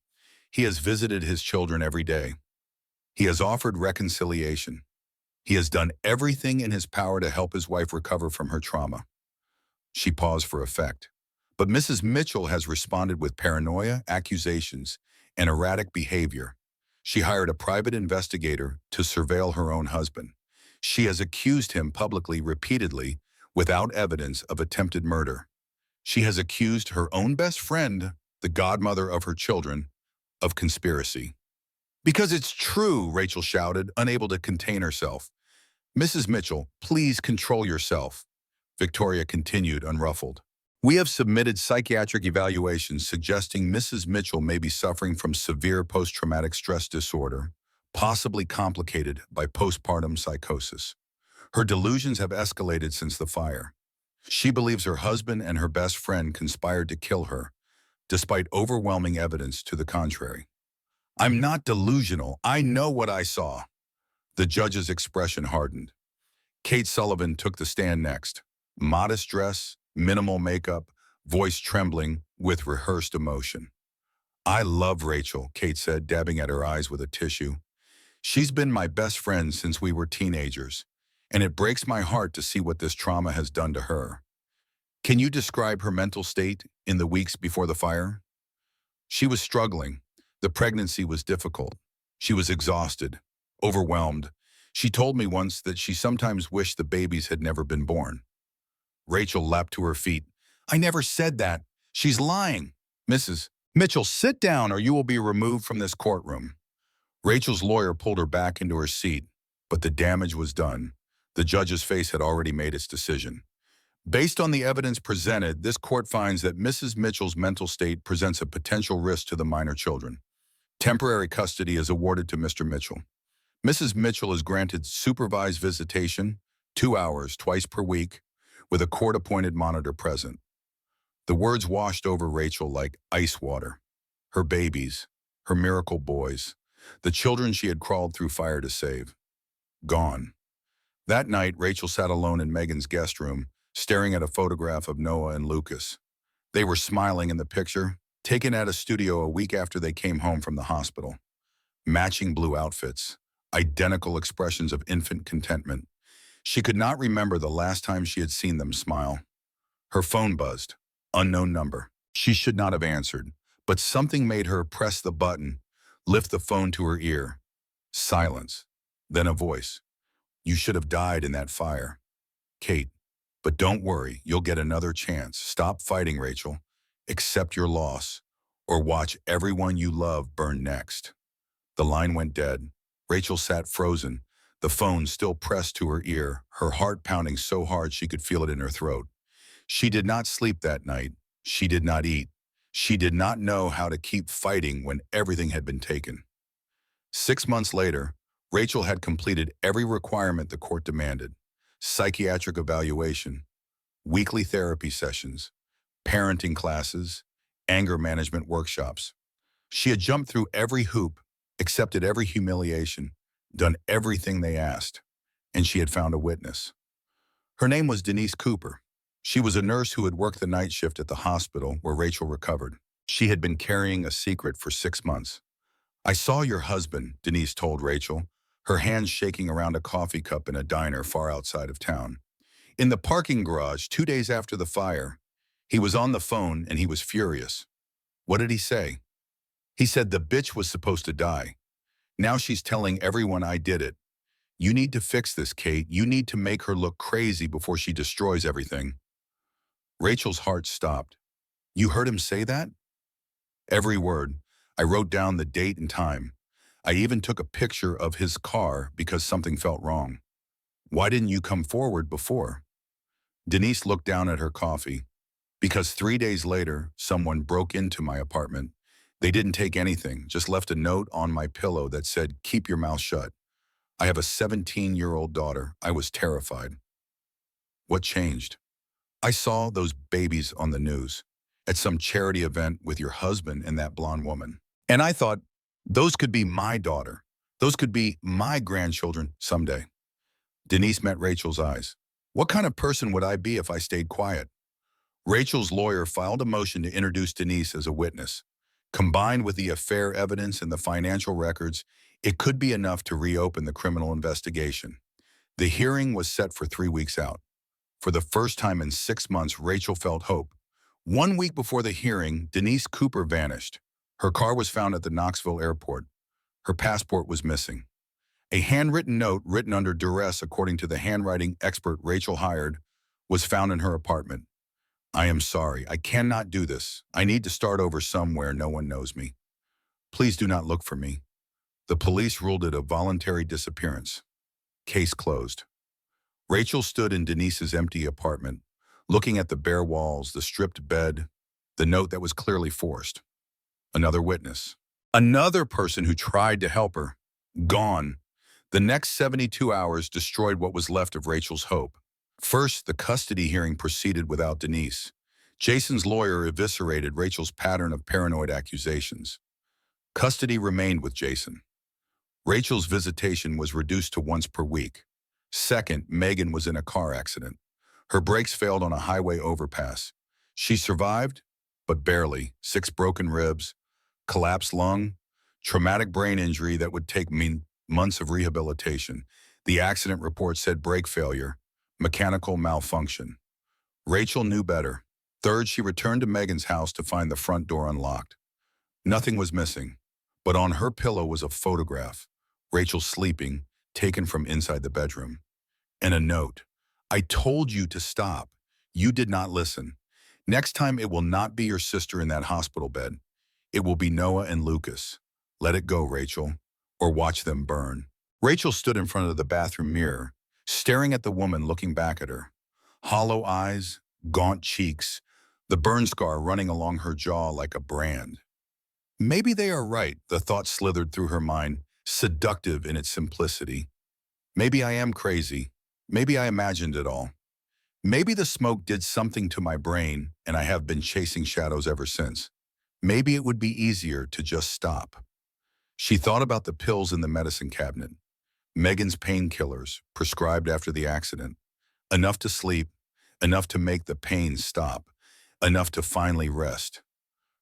[SPEAKER 1] He has visited his children every day. He has offered reconciliation. He has done everything in his power to help his wife recover from her trauma. She paused for effect. But Mrs. Mitchell has responded with paranoia, accusations, and erratic behavior. She hired a private investigator to surveil her own husband. She has accused him publicly repeatedly without evidence of attempted murder. She has accused her own best friend, the godmother of her children, of conspiracy. Because it's true, Rachel shouted, unable to contain herself. Mrs. Mitchell, please control yourself. Victoria continued, unruffled. We have submitted psychiatric evaluations suggesting Mrs. Mitchell may be suffering from severe post-traumatic stress disorder, possibly complicated by postpartum psychosis. Her delusions have escalated since the fire. She believes her husband and her best friend conspired to kill her, despite overwhelming evidence to the contrary. I'm not delusional. I know what I saw. The judge's expression hardened. Kate Sullivan took the stand next. Modest dress, minimal makeup, voice trembling with rehearsed emotion. I love Rachel, Kate said, dabbing at her eyes with a tissue. She's been my best friend since we were teenagers, and it breaks my heart to see what this trauma has done to her. Can you describe her mental state in the weeks before the fire? She was struggling. The pregnancy was difficult. She was exhausted, overwhelmed. She told me once that she sometimes wished the babies had never been born. Rachel leapt to her feet. I never said that. She's lying. Mrs. Mitchell, sit down or you will be removed from this courtroom. Rachel's lawyer pulled her back into her seat, but the damage was done. The judge's face had already made its decision. Based on the evidence presented, this court finds that Mrs. Mitchell's mental state presents a potential risk to the minor children. Temporary custody is awarded to Mr. Mitchell. Mrs. Mitchell is granted supervised visitation, 2 hours, twice per week, with a court-appointed monitor present. The words washed over Rachel like ice water. Her babies, her miracle boys, the children she had crawled through fire to save. Gone. That night, Rachel sat alone in Megan's guest room, staring at a photograph of Noah and Lucas. They were smiling in the picture, taken at a studio a week after they came home from the hospital. Matching blue outfits, identical expressions of infant contentment. She could not remember the last time she had seen them smile. Her phone buzzed. Unknown number. She should not have answered, but something made her press the button, lift the phone to her ear. Silence. Then a voice. You should have died in that fire. Kate. But don't worry, you'll get another chance. Stop fighting, Rachel. Accept your loss, or watch everyone you love burn next." The line went dead. Rachel sat frozen, the phone still pressed to her ear, her heart pounding so hard she could feel it in her throat. She did not sleep that night. She did not eat. She did not know how to keep fighting when everything had been taken. 6 months later, Rachel had completed every requirement the court demanded: psychiatric evaluation, weekly therapy sessions, parenting classes, anger management workshops. She had jumped through every hoop, accepted every humiliation, done everything they asked, and she had found a witness. Her name was Denise Cooper. She was a nurse who had worked the night shift at the hospital where Rachel recovered. She had been carrying a secret for 6 months. "I saw your husband," Denise told Rachel, her hands shaking around a coffee cup in a diner far outside of town. "In the parking garage 2 days after the fire. He was on the phone and he was furious." "What did he say?" "He said the bitch was supposed to die. Now she's telling everyone I did it. You need to fix this, Kate. You need to make her look crazy before she destroys everything." Rachel's heart stopped. "You heard him say that?" "Every word. I wrote down the date and time. I even took a picture of his car because something felt wrong." "Why didn't you come forward before?" Denise looked down at her coffee. "Because 3 days later, someone broke into my apartment. They didn't take anything, just left a note on my pillow that said, 'Keep your mouth shut.' I have a 17-year-old daughter. I was terrified." "What changed?" "I saw those babies on the news at some charity event with your husband and that blonde woman. And I thought, those could be my daughter. Those could be my grandchildren someday." Denise met Rachel's eyes. "What kind of person would I be if I stayed quiet?" Rachel's lawyer filed a motion to introduce Denise as a witness. Combined with the affair evidence and the financial records, it could be enough to reopen the criminal investigation. The hearing was set for 3 weeks out. For the first time in 6 months, Rachel felt hope. 1 week before the hearing, Denise Cooper vanished. Her car was found at the Knoxville airport. Her passport was missing. A handwritten note written under duress, according to the handwriting expert Rachel hired, was found in her apartment. "I am sorry. I cannot do this. I need to start over somewhere no one knows me. Please do not look for me." The police ruled it a voluntary disappearance. Case closed. Rachel stood in Denise's empty apartment, looking at the bare walls, the stripped bed, the note that was clearly forced. Another witness. Another person who tried to help her. Gone. The next 72 hours destroyed what was left of Rachel's hope. First, the custody hearing proceeded without Denise. Jason's lawyer eviscerated Rachel's pattern of paranoid accusations. Custody remained with Jason. Rachel's visitation was reduced to once per week. Second, Megan was in a car accident. Her brakes failed on a highway overpass. She survived, but barely. 6 broken ribs, collapsed lung, traumatic brain injury that would take months of rehabilitation. The accident report said brake failure, mechanical malfunction. Rachel knew better. Third, she returned to Megan's house to find the front door unlocked. Nothing was missing, but on her pillow was a photograph, Rachel sleeping, taken from inside the bedroom. And a note. "I told you to stop. You did not listen. Next time it will not be your sister in that hospital bed. It will be Noah and Lucas. Let it go, Rachel, or watch them burn." Rachel stood in front of the bathroom mirror, staring at the woman looking back at her. Hollow eyes, gaunt cheeks, the burn scar running along her jaw like a brand. Maybe they are right, the thought slithered through her mind, seductive in its simplicity. Maybe I am crazy. Maybe I imagined it all. Maybe the smoke did something to my brain and I have been chasing shadows ever since. Maybe it would be easier to just stop. She thought about the pills in the medicine cabinet. Megan's painkillers, prescribed after the accident. Enough to sleep, enough to make the pain stop, enough to finally rest.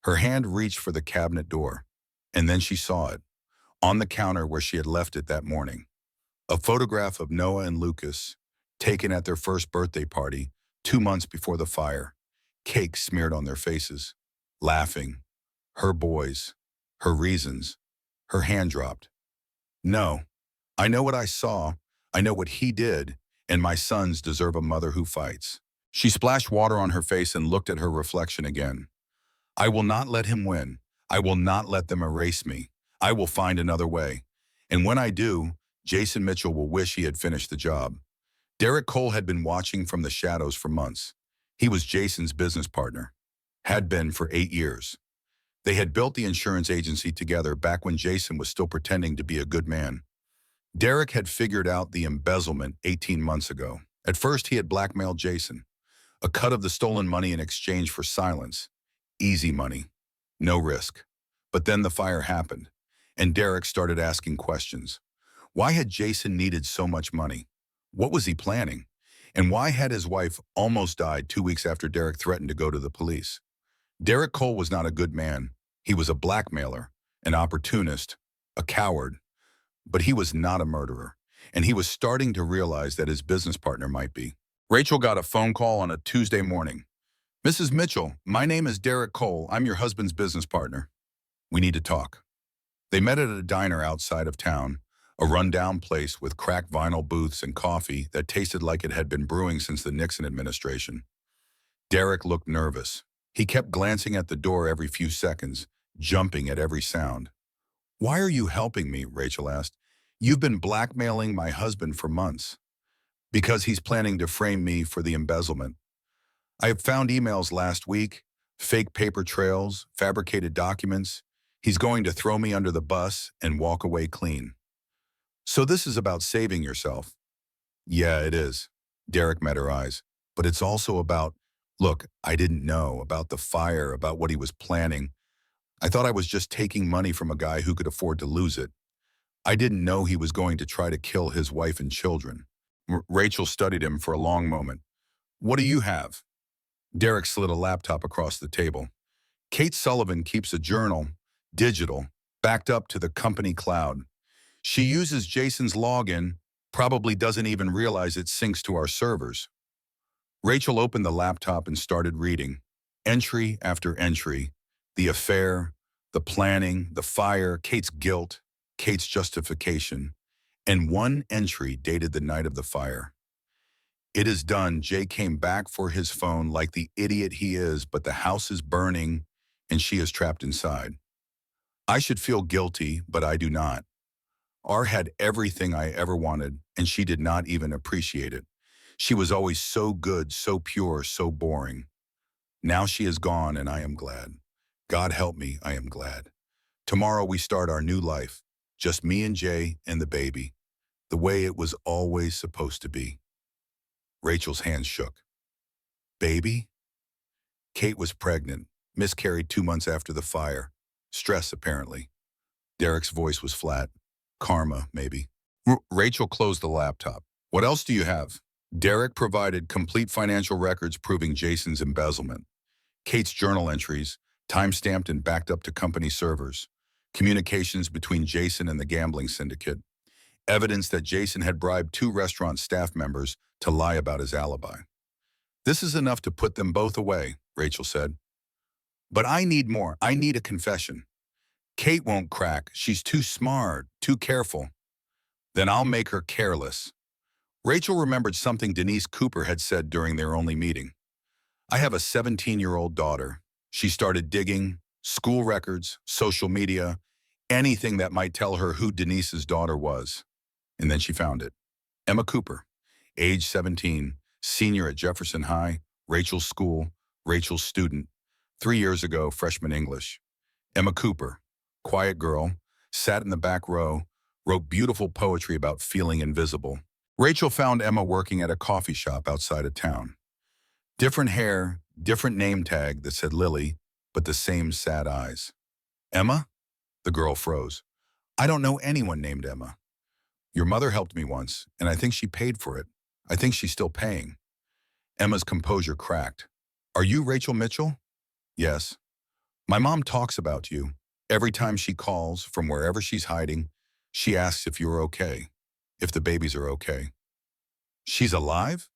[SPEAKER 1] Her hand reached for the cabinet door, and then she saw it, on the counter where she had left it that morning. A photograph of Noah and Lucas, taken at their first birthday party, 2 months before the fire. Cake smeared on their faces, laughing. Her boys, her reasons. Her hand dropped. "No, I know what I saw. I know what he did, and my sons deserve a mother who fights." She splashed water on her face and looked at her reflection again. I will not let him win. I will not let them erase me. I will find another way. And when I do, Jason Mitchell will wish he had finished the job. Derek Cole had been watching from the shadows for months. He was Jason's business partner. Had been for 8 years. They had built the insurance agency together back when Jason was still pretending to be a good man. Derek had figured out the embezzlement 18 months ago. At first, he had blackmailed Jason. A cut of the stolen money in exchange for silence. Easy money. No risk. But then the fire happened, and Derek started asking questions. Why had Jason needed so much money? What was he planning? And why had his wife almost died 2 weeks after Derek threatened to go to the police? Derek Cole was not a good man. He was a blackmailer, an opportunist, a coward. But he was not a murderer, and he was starting to realize that his business partner might be. Rachel got a phone call on a Tuesday morning. Mrs. Mitchell, my name is Derek Cole. I'm your husband's business partner. We need to talk. They met at a diner outside of town, a rundown place with cracked vinyl booths and coffee that tasted like it had been brewing since the Nixon administration. Derek looked nervous. He kept glancing at the door every few seconds, jumping at every sound. Why are you helping me? Rachel asked. You've been blackmailing my husband for months. Because he's planning to frame me for the embezzlement. I have found emails last week, fake paper trails, fabricated documents. He's going to throw me under the bus and walk away clean. So this is about saving yourself. Yeah, it is. Derek met her eyes. But it's also about, look, I didn't know about the fire, about what he was planning. I thought I was just taking money from a guy who could afford to lose it. I didn't know he was going to try to kill his wife and children. Rachel studied him for a long moment. What do you have? Derek slid a laptop across the table. Kate Sullivan keeps a journal, digital, backed up to the company cloud. She uses Jason's login, probably doesn't even realize it syncs to our servers. Rachel opened the laptop and started reading. Entry after entry. The affair, the planning, the fire, Kate's guilt, Kate's justification. And one entry dated the night of the fire. It is done. Jay came back for his phone like the idiot he is, but the house is burning and she is trapped inside. I should feel guilty, but I do not. R had everything I ever wanted, and she did not even appreciate it. She was always so good, so pure, so boring. Now she is gone, and I am glad. God help me, I am glad. Tomorrow we start our new life, just me and Jay and the baby, the way it was always supposed to be. Rachel's hands shook. Baby? Kate was pregnant, miscarried 2 months after the fire. Stress, apparently. Derek's voice was flat. Karma, maybe. Rachel closed the laptop. What else do you have? Derek provided complete financial records proving Jason's embezzlement. Kate's journal entries, time-stamped and backed up to company servers. Communications between Jason and the gambling syndicate. Evidence that Jason had bribed 2 restaurant staff members to lie about his alibi. This is enough to put them both away, Rachel said. But I need more. I need a confession. Kate won't crack. She's too smart, too careful. Then I'll make her careless. Rachel remembered something Denise Cooper had said during their only meeting. I have a 17-year-old daughter. She started digging, school records, social media, anything that might tell her who Denise's daughter was. And then she found it. Emma Cooper, age 17, senior at Jefferson High, Rachel's school, Rachel's student. 3 years ago, freshman English. Emma Cooper, quiet girl, sat in the back row, wrote beautiful poetry about feeling invisible. Rachel found Emma working at a coffee shop outside of town. Different hair, different name tag that said Lily, but the same sad eyes. Emma? The girl froze. I don't know anyone named Emma. Your mother helped me once, and I think she paid for it. I think she's still paying. Emma's composure cracked. Are you Rachel Mitchell? Yes. My mom talks about you. Every time she calls, from wherever she's hiding, she asks if you're okay, if the babies are okay. She's alive?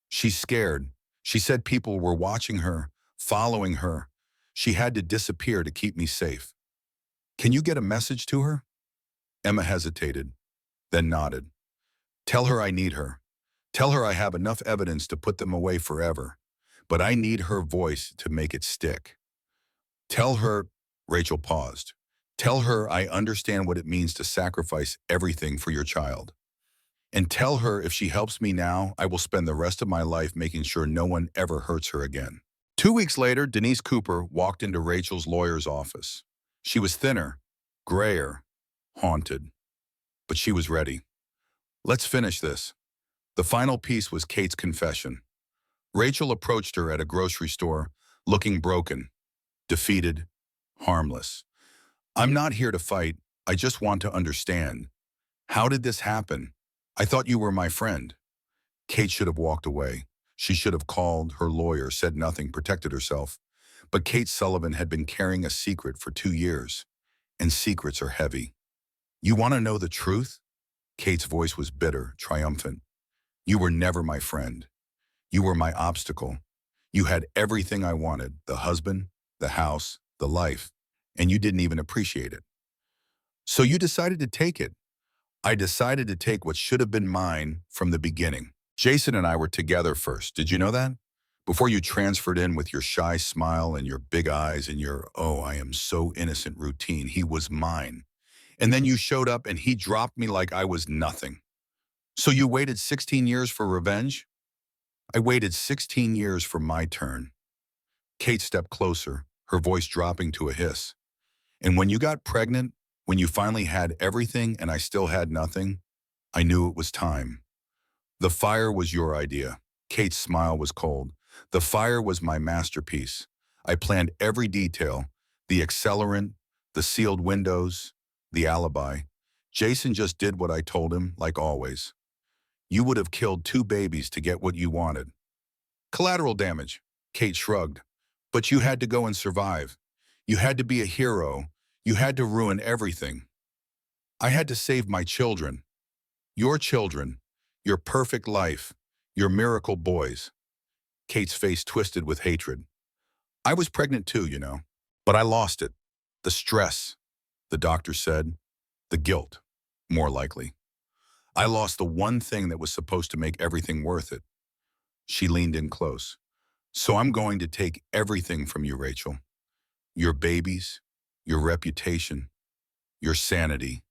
[SPEAKER 1] She's scared. She said people were watching her, following her. She had to disappear to keep me safe. Can you get a message to her? Emma hesitated, then nodded. Tell her I need her. Tell her I have enough evidence to put them away forever, but I need her voice to make it stick. Tell her, Rachel paused. Tell her I understand what it means to sacrifice everything for your child. And tell her if she helps me now, I will spend the rest of my life making sure no one ever hurts her again. 2 weeks later, Denise Cooper walked into Rachel's lawyer's office. She was thinner, grayer, haunted, but she was ready. Let's finish this. The final piece was Kate's confession. Rachel approached her at a grocery store, looking broken, defeated, harmless. I'm not here to fight. I just want to understand. How did this happen? I thought you were my friend. Kate should have walked away. She should have called her lawyer, said nothing, protected herself. But Kate Sullivan had been carrying a secret for 2 years, and secrets are heavy. You want to know the truth? Kate's voice was bitter, triumphant. You were never my friend. You were my obstacle. You had everything I wanted, the husband, the house, the life, and you didn't even appreciate it. So you decided to take it. I decided to take what should have been mine from the beginning. Jason and I were together first. Did you know that? Before you transferred in with your shy smile and your big eyes and your, oh, I am so innocent routine, he was mine. And then you showed up and he dropped me like I was nothing. So you waited 16 years for revenge? I waited 16 years for my turn. Kate stepped closer, her voice dropping to a hiss. And when you got pregnant, when you finally had everything and I still had nothing, I knew it was time. The fire was your idea. Kate's smile was cold. The fire was my masterpiece. I planned every detail, the accelerant, the sealed windows, the alibi. Jason just did what I told him, like always. You would have killed 2 babies to get what you wanted. Collateral damage, Kate shrugged. But you had to go and survive. You had to be a hero. You had to ruin everything. I had to save my children. Your children. Your perfect life. Your miracle boys. Kate's face twisted with hatred. I was pregnant too, you know. But I lost it. The stress, the doctor said. The guilt, more likely. I lost the one thing that was supposed to make everything worth it. She leaned in close. So I'm going to take everything from you, Rachel. Your babies, your reputation, your sanity.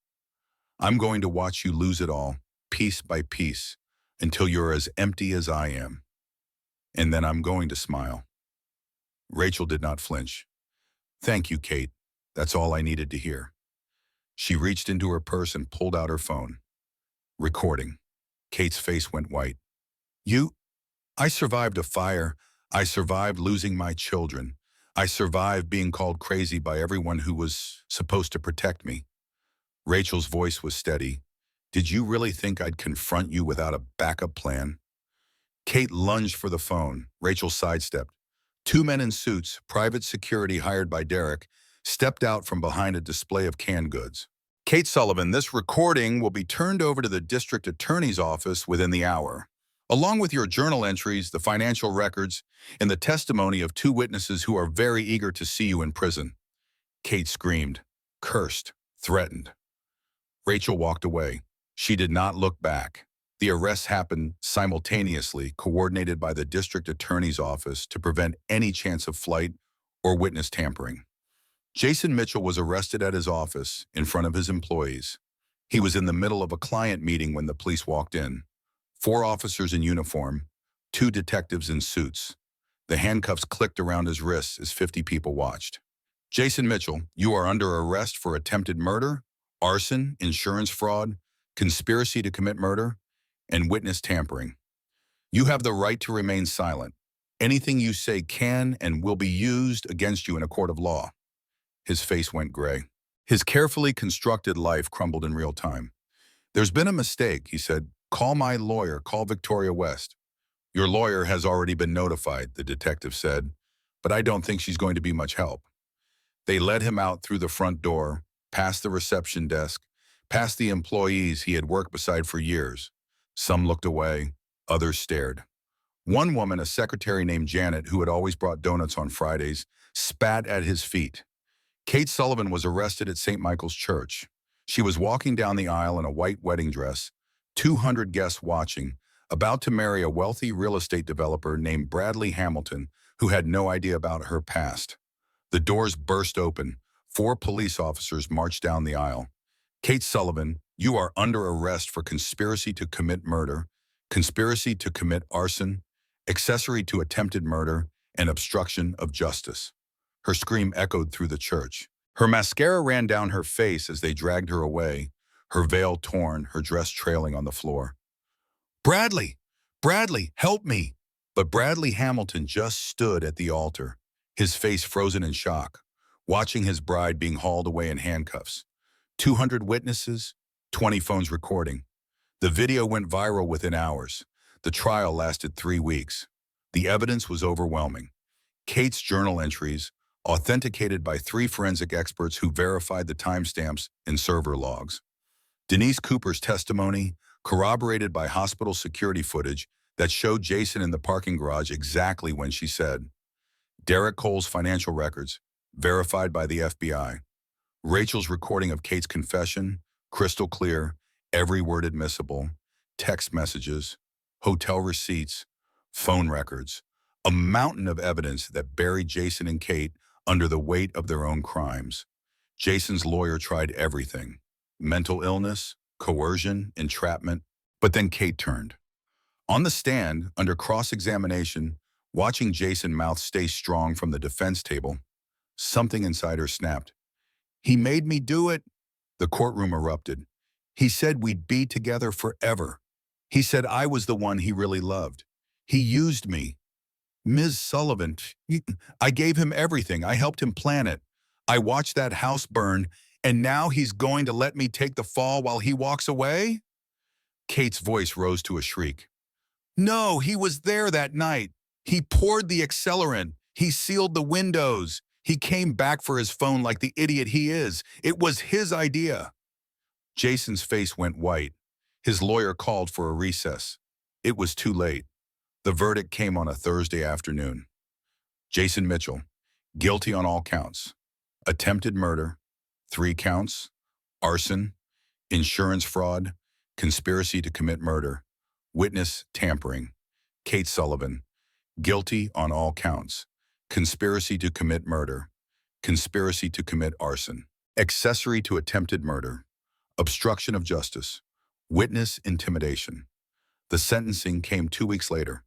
[SPEAKER 1] I'm going to watch you lose it all, piece by piece, until you're as empty as I am. And then I'm going to smile. Rachel did not flinch. Thank you, Kate. That's all I needed to hear. She reached into her purse and pulled out her phone. Recording. Kate's face went white. I survived a fire. I survived losing my children. I survived being called crazy by everyone who was supposed to protect me. Rachel's voice was steady. Did you really think I'd confront you without a backup plan? Kate lunged for the phone. Rachel sidestepped. 2 men in suits, private security hired by Derek, stepped out from behind a display of canned goods. Kate Sullivan, this recording will be turned over to the district attorney's office within the hour, along with your journal entries, the financial records, and the testimony of 2 witnesses who are very eager to see you in prison. Kate screamed, cursed, threatened. Rachel walked away. She did not look back. The arrests happened simultaneously, coordinated by the district attorney's office to prevent any chance of flight or witness tampering. Jason Mitchell was arrested at his office in front of his employees. He was in the middle of a client meeting when the police walked in. 4 officers in uniform, 2 detectives in suits. The handcuffs clicked around his wrists as 50 people watched. Jason Mitchell, you are under arrest for attempted murder, arson, insurance fraud, conspiracy to commit murder, and witness tampering. You have the right to remain silent. Anything you say can and will be used against you in a court of law. His face went gray. His carefully constructed life crumbled in real time. There's been a mistake, he said. Call my lawyer, call Victoria West. Your lawyer has already been notified, the detective said, but I don't think she's going to be much help. They led him out through the front door, past the reception desk, past the employees he had worked beside for years. Some looked away, others stared. One woman, a secretary named Janet, who had always brought donuts on Fridays, spat at his feet. Kate Sullivan was arrested at St. Michael's Church. She was walking down the aisle in a white wedding dress, 200 guests watching, about to marry a wealthy real estate developer named Bradley Hamilton, who had no idea about her past. The doors burst open. 4 police officers marched down the aisle. Kate Sullivan, you are under arrest for conspiracy to commit murder, conspiracy to commit arson, accessory to attempted murder, and obstruction of justice. Her scream echoed through the church. Her mascara ran down her face as they dragged her away, her veil torn, her dress trailing on the floor. Bradley! Bradley, help me! But Bradley Hamilton just stood at the altar, his face frozen in shock, watching his bride being hauled away in handcuffs. 200 witnesses, 20 phones recording. The video went viral within hours. The trial lasted 3 weeks. The evidence was overwhelming. Kate's journal entries, authenticated by 3 forensic experts who verified the timestamps and server logs. Denise Cooper's testimony, corroborated by hospital security footage that showed Jason in the parking garage exactly when she said. Derek Cole's financial records, verified by the FBI. Rachel's recording of Kate's confession, crystal clear, every word admissible, text messages, hotel receipts, phone records, a mountain of evidence that buried Jason and Kate under the weight of their own crimes. Jason's lawyer tried everything: mental illness, coercion, entrapment, but then Kate turned. On the stand, under cross-examination, watching Jason mouth "stay strong" from the defense table, something inside her snapped. He made me do it. The courtroom erupted. He said we'd be together forever. He said I was the one he really loved. He used me. Ms. Sullivan, I gave him everything. I helped him plan it. I watched that house burn, and now he's going to let me take the fall while he walks away? Kate's voice rose to a shriek. No, he was there that night. He poured the accelerant. He sealed the windows. He came back for his phone like the idiot he is. It was his idea. Jason's face went white. His lawyer called for a recess. It was too late. The verdict came on a Thursday afternoon. Jason Mitchell, guilty on all counts. Attempted murder, 3 counts, arson, insurance fraud, conspiracy to commit murder, witness tampering. Kate Sullivan, guilty on all counts. Conspiracy to commit murder, conspiracy to commit arson, accessory to attempted murder, obstruction of justice, witness intimidation. The sentencing came 2 weeks later.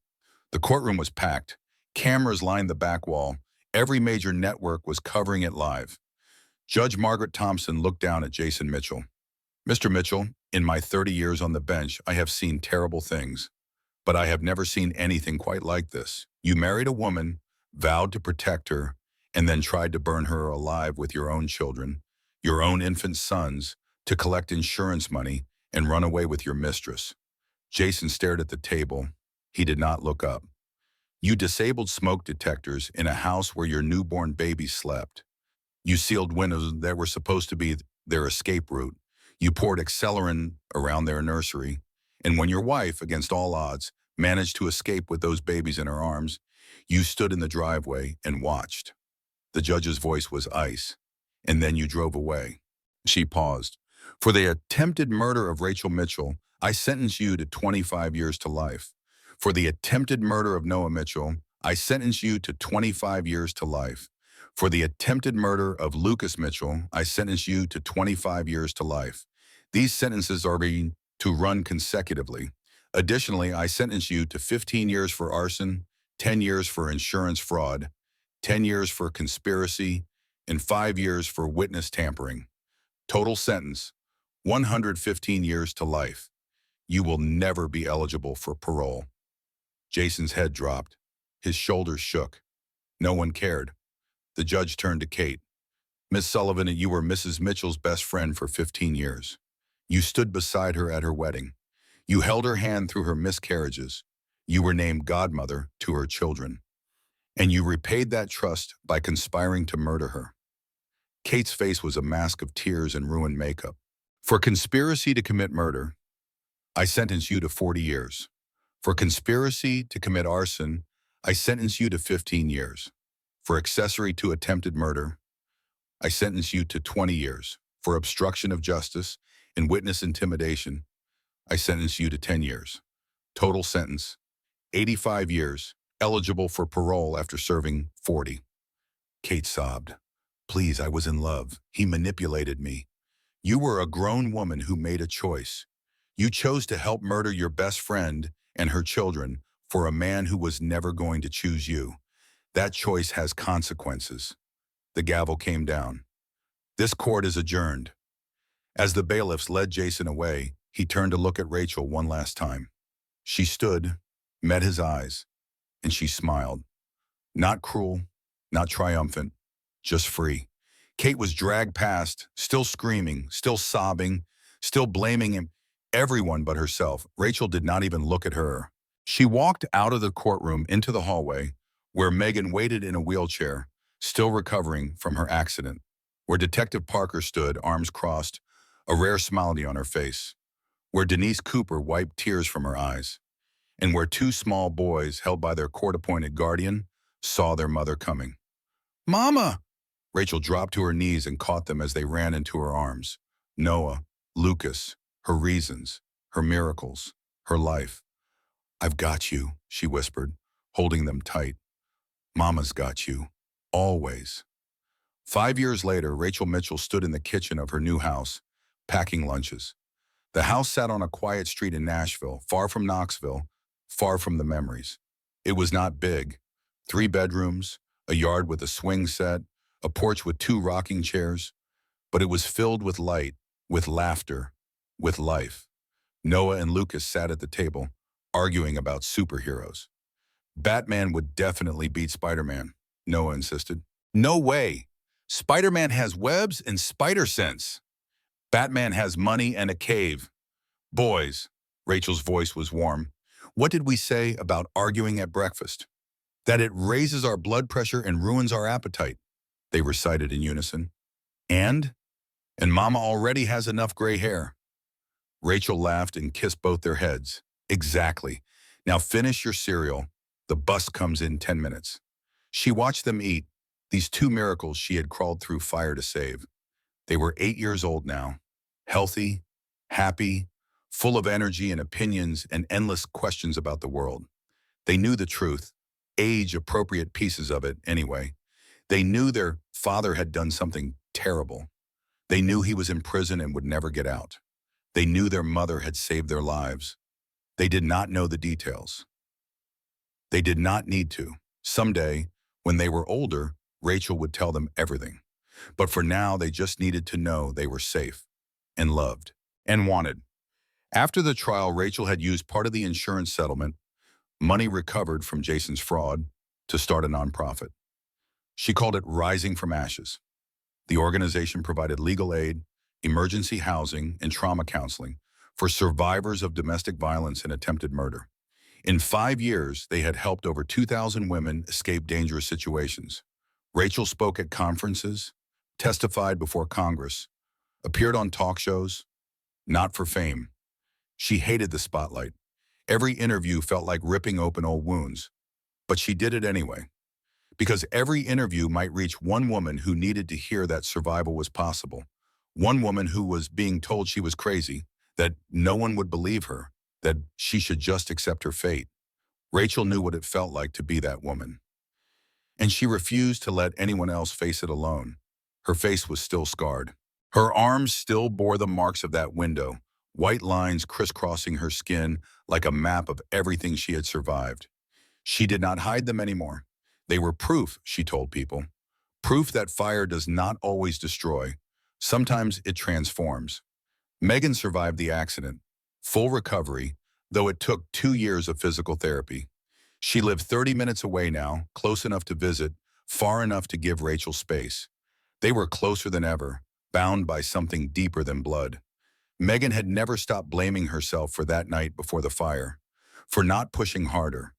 [SPEAKER 1] The courtroom was packed. Cameras lined the back wall. Every major network was covering it live. Judge Margaret Thompson looked down at Jason Mitchell. Mr. Mitchell, in my 30 years on the bench, I have seen terrible things, but I have never seen anything quite like this. You married a woman, vowed to protect her, and then tried to burn her alive with your own children, your own infant sons, to collect insurance money and run away with your mistress. Jason stared at the table. He did not look up. You disabled smoke detectors in a house where your newborn baby slept. You sealed windows that were supposed to be their escape route. You poured accelerant around their nursery. And when your wife, against all odds, managed to escape with those babies in her arms, you stood in the driveway and watched. The judge's voice was ice. And then you drove away. She paused. For the attempted murder of Rachel Mitchell, I sentence you to 25 years to life. For the attempted murder of Noah Mitchell, I sentence you to 25 years to life. For the attempted murder of Lucas Mitchell, I sentence you to 25 years to life. These sentences are being to run consecutively. Additionally, I sentence you to 15 years for arson, 10 years for insurance fraud, 10 years for conspiracy, and 5 years for witness tampering. Total sentence, 115 years to life. You will never be eligible for parole. Jason's head dropped. His shoulders shook. No one cared. The judge turned to Kate. Miss Sullivan, you were Mrs. Mitchell's best friend for 15 years. You stood beside her at her wedding. You held her hand through her miscarriages. You were named godmother to her children. And you repaid that trust by conspiring to murder her. Kate's face was a mask of tears and ruined makeup. For conspiracy to commit murder, I sentence you to 40 years. For conspiracy to commit arson, I sentence you to 15 years. For accessory to attempted murder, I sentence you to 20 years. For obstruction of justice and witness intimidation, I sentence you to 10 years. Total sentence, 85 years, eligible for parole after serving 40. Kate sobbed. Please, I was in love. He manipulated me. You were a grown woman who made a choice. You chose to help murder your best friend and her children for a man who was never going to choose you. That choice has consequences. The gavel came down. This court is adjourned. As the bailiffs led Jason away, he turned to look at Rachel one last time. She stood, met his eyes, and she smiled. Not cruel, not triumphant, just free. Kate was dragged past, still screaming, still sobbing, still blaming him, everyone but herself. Rachel did not even look at her. She walked out of the courtroom into the hallway, where Megan waited in a wheelchair, still recovering from her accident, where Detective Parker stood, arms crossed, a rare smile on her face, where Denise Cooper wiped tears from her eyes, and where two small boys, held by their court-appointed guardian, saw their mother coming. Mama! Rachel dropped to her knees and caught them as they ran into her arms. Noah, Lucas, her reasons, her miracles, her life. I've got you, she whispered, holding them tight. Mama's got you. Always. 5 years later, Rachel Mitchell stood in the kitchen of her new house, packing lunches. The house sat on a quiet street in Nashville, far from Knoxville, far from the memories. It was not big. 3 bedrooms, a yard with a swing set, a porch with 2 rocking chairs, but it was filled with light, with laughter, with life. Noah and Lucas sat at the table, arguing about superheroes. Batman would definitely beat Spider-Man, Noah insisted. No way. Spider-Man has webs and spider sense. Batman has money and a cave. Boys, Rachel's voice was warm. What did we say about arguing at breakfast? That it raises our blood pressure and ruins our appetite, they recited in unison. And Mama already has enough gray hair. Rachel laughed and kissed both their heads. Exactly. Now finish your cereal. The bus comes in 10 minutes. She watched them eat, these 2 miracles she had crawled through fire to save. They were 8 years old now, healthy, happy, full of energy and opinions and endless questions about the world. They knew the truth, age-appropriate pieces of it anyway. They knew their father had done something terrible. They knew he was in prison and would never get out. They knew their mother had saved their lives. They did not know the details. They did not need to. Someday, when they were older, Rachel would tell them everything. But for now, they just needed to know they were safe and loved and wanted. After the trial, Rachel had used part of the insurance settlement, money recovered from Jason's fraud, to start a nonprofit. She called it Rising from Ashes. The organization provided legal aid, emergency housing, and trauma counseling for survivors of domestic violence and attempted murder. In 5 years, they had helped over 2,000 women escape dangerous situations. Rachel spoke at conferences, testified before Congress, appeared on talk shows, not for fame. She hated the spotlight. Every interview felt like ripping open old wounds, but she did it anyway. Because every interview might reach one woman who needed to hear that survival was possible. One woman who was being told she was crazy, that no one would believe her, that she should just accept her fate. Rachel knew what it felt like to be that woman. And she refused to let anyone else face it alone. Her face was still scarred. Her arms still bore the marks of that window, white lines crisscrossing her skin like a map of everything she had survived. She did not hide them anymore. They were proof, she told people. Proof that fire does not always destroy. Sometimes it transforms. Megan survived the accident, full recovery, though it took 2 years of physical therapy. She lived 30 minutes away now, close enough to visit, far enough to give Rachel space. They were closer than ever, bound by something deeper than blood. Megan had never stopped blaming herself for that night before the fire, for not pushing harder,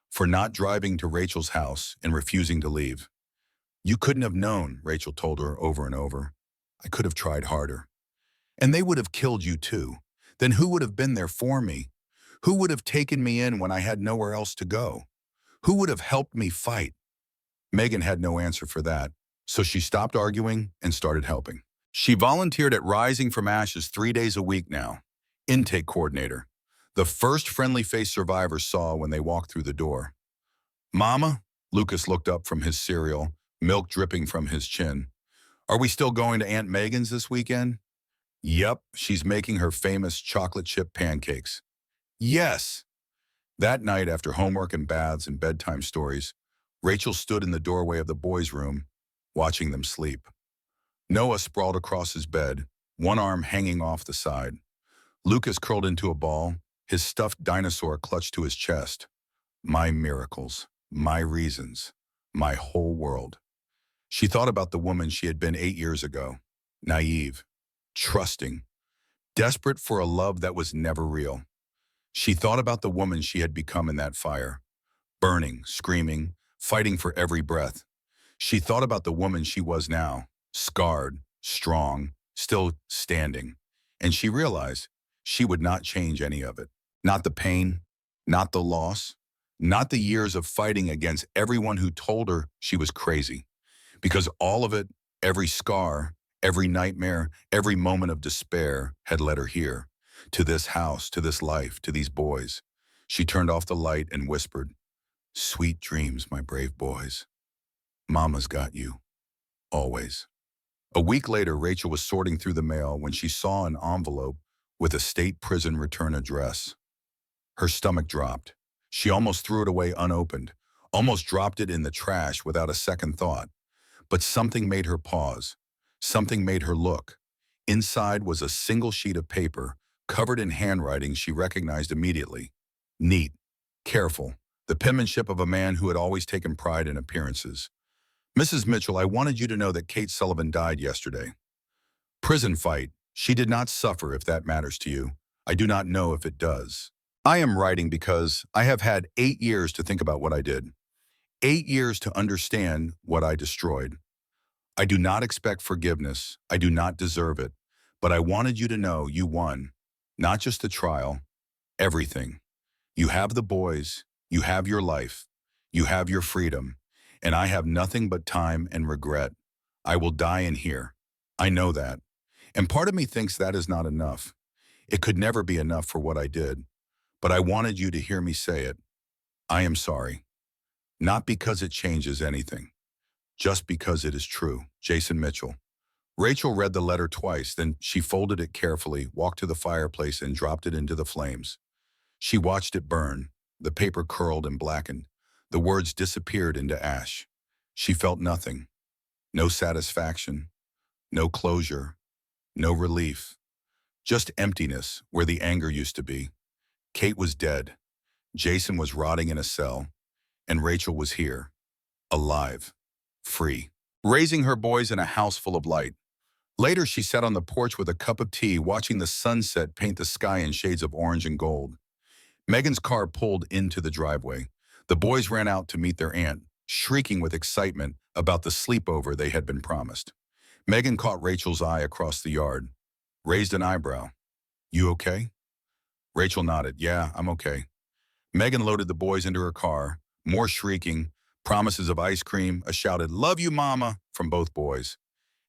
[SPEAKER 1] for not driving to Rachel's house and refusing to leave. You couldn't have known, Rachel told her over and over. I could have tried harder. And they would have killed you too. Then who would have been there for me? Who would have taken me in when I had nowhere else to go? Who would have helped me fight? Megan had no answer for that, so she stopped arguing and started helping. She volunteered at Rising from Ashes 3 days a week now, intake coordinator. The first friendly-faced survivor saw when they walked through the door. "Mama?" Lucas looked up from his cereal, milk dripping from his chin. "Are we still going to Aunt Megan's this weekend?" "Yep, she's making her famous chocolate chip pancakes." "Yes!" That night, after homework and baths and bedtime stories, Rachel stood in the doorway of the boys' room, watching them sleep. Noah sprawled across his bed, one arm hanging off the side. Lucas curled into a ball, his stuffed dinosaur clutched to his chest. My miracles, my reasons, my whole world. She thought about the woman she had been 8 years ago. Naive, trusting, desperate for a love that was never real. She thought about the woman she had become in that fire, burning, screaming, fighting for every breath. She thought about the woman she was now, scarred, strong, still standing. And she realized she would not change any of it. Not the pain, not the loss, not the years of fighting against everyone who told her she was crazy. Because all of it, every scar, every nightmare, every moment of despair had led her here, to this house, to this life, to these boys. She turned off the light and whispered, "Sweet dreams, my brave boys. Mama's got you, always." A week later, Rachel was sorting through the mail when she saw an envelope with a state prison return address. Her stomach dropped. She almost threw it away unopened, almost dropped it in the trash without a second thought. But something made her pause. Something made her look. Inside was a single sheet of paper, covered in handwriting she recognized immediately. Neat, careful, the penmanship of a man who had always taken pride in appearances. "Mrs. Mitchell, I wanted you to know that Kate Sullivan died yesterday. Prison fight. She did not suffer, if that matters to you. I do not know if it does. I am writing because I have had 8 years to think about what I did. 8 years to understand what I destroyed. I do not expect forgiveness. I do not deserve it. But I wanted you to know you won. Not just the trial, everything. You have the boys. You have your life. You have your freedom. And I have nothing but time and regret. I will die in here. I know that. And part of me thinks that is not enough. It could never be enough for what I did. But I wanted you to hear me say it. I am sorry. Not because it changes anything. Just because it is true." Jason Mitchell. Rachel read the letter twice, then she folded it carefully, walked to the fireplace, and dropped it into the flames. She watched it burn. The paper curled and blackened. The words disappeared into ash. She felt nothing. No satisfaction. No closure. No relief. Just emptiness where the anger used to be. Kate was dead. Jason was rotting in a cell. And Rachel was here. Alive. Free. Raising her boys in a house full of light. Later, she sat on the porch with a cup of tea, watching the sunset paint the sky in shades of orange and gold. Megan's car pulled into the driveway. The boys ran out to meet their aunt, shrieking with excitement about the sleepover they had been promised. Megan caught Rachel's eye across the yard, raised an eyebrow. "You okay?" Rachel nodded. "Yeah, I'm okay." Megan loaded the boys into her car, more shrieking, promises of ice cream, a shouted, "Love you, Mama," from both boys.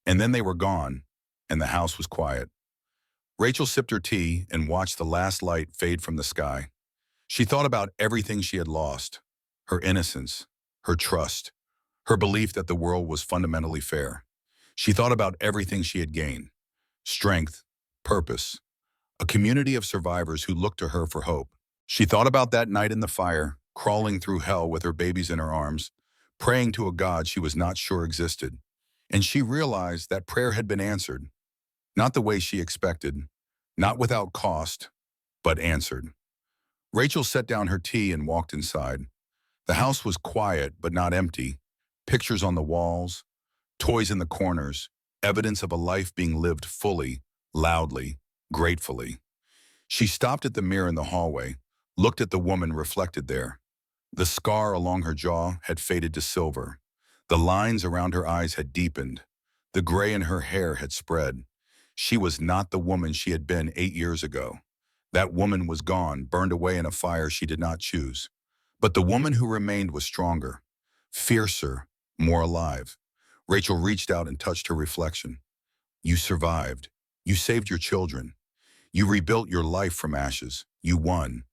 [SPEAKER 1] And then they were gone, and the house was quiet. Rachel sipped her tea and watched the last light fade from the sky. She thought about everything she had lost, her innocence, her trust, her belief that the world was fundamentally fair. She thought about everything she had gained, strength, purpose, a community of survivors who looked to her for hope. She thought about that night in the fire, crawling through hell with her babies in her arms, praying to a God she was not sure existed. And she realized that prayer had been answered, not the way she expected, not without cost, but answered. Rachel set down her tea and walked inside. The house was quiet but not empty. Pictures on the walls, toys in the corners, evidence of a life being lived fully, loudly, gratefully. She stopped at the mirror in the hallway, looked at the woman reflected there. The scar along her jaw had faded to silver. The lines around her eyes had deepened. The gray in her hair had spread. She was not the woman she had been 8 years ago. That woman was gone, burned away in a fire she did not choose. But the woman who remained was stronger, fiercer, more alive. Rachel reached out and touched her reflection. "You survived. You saved your children. You rebuilt your life from ashes. You won.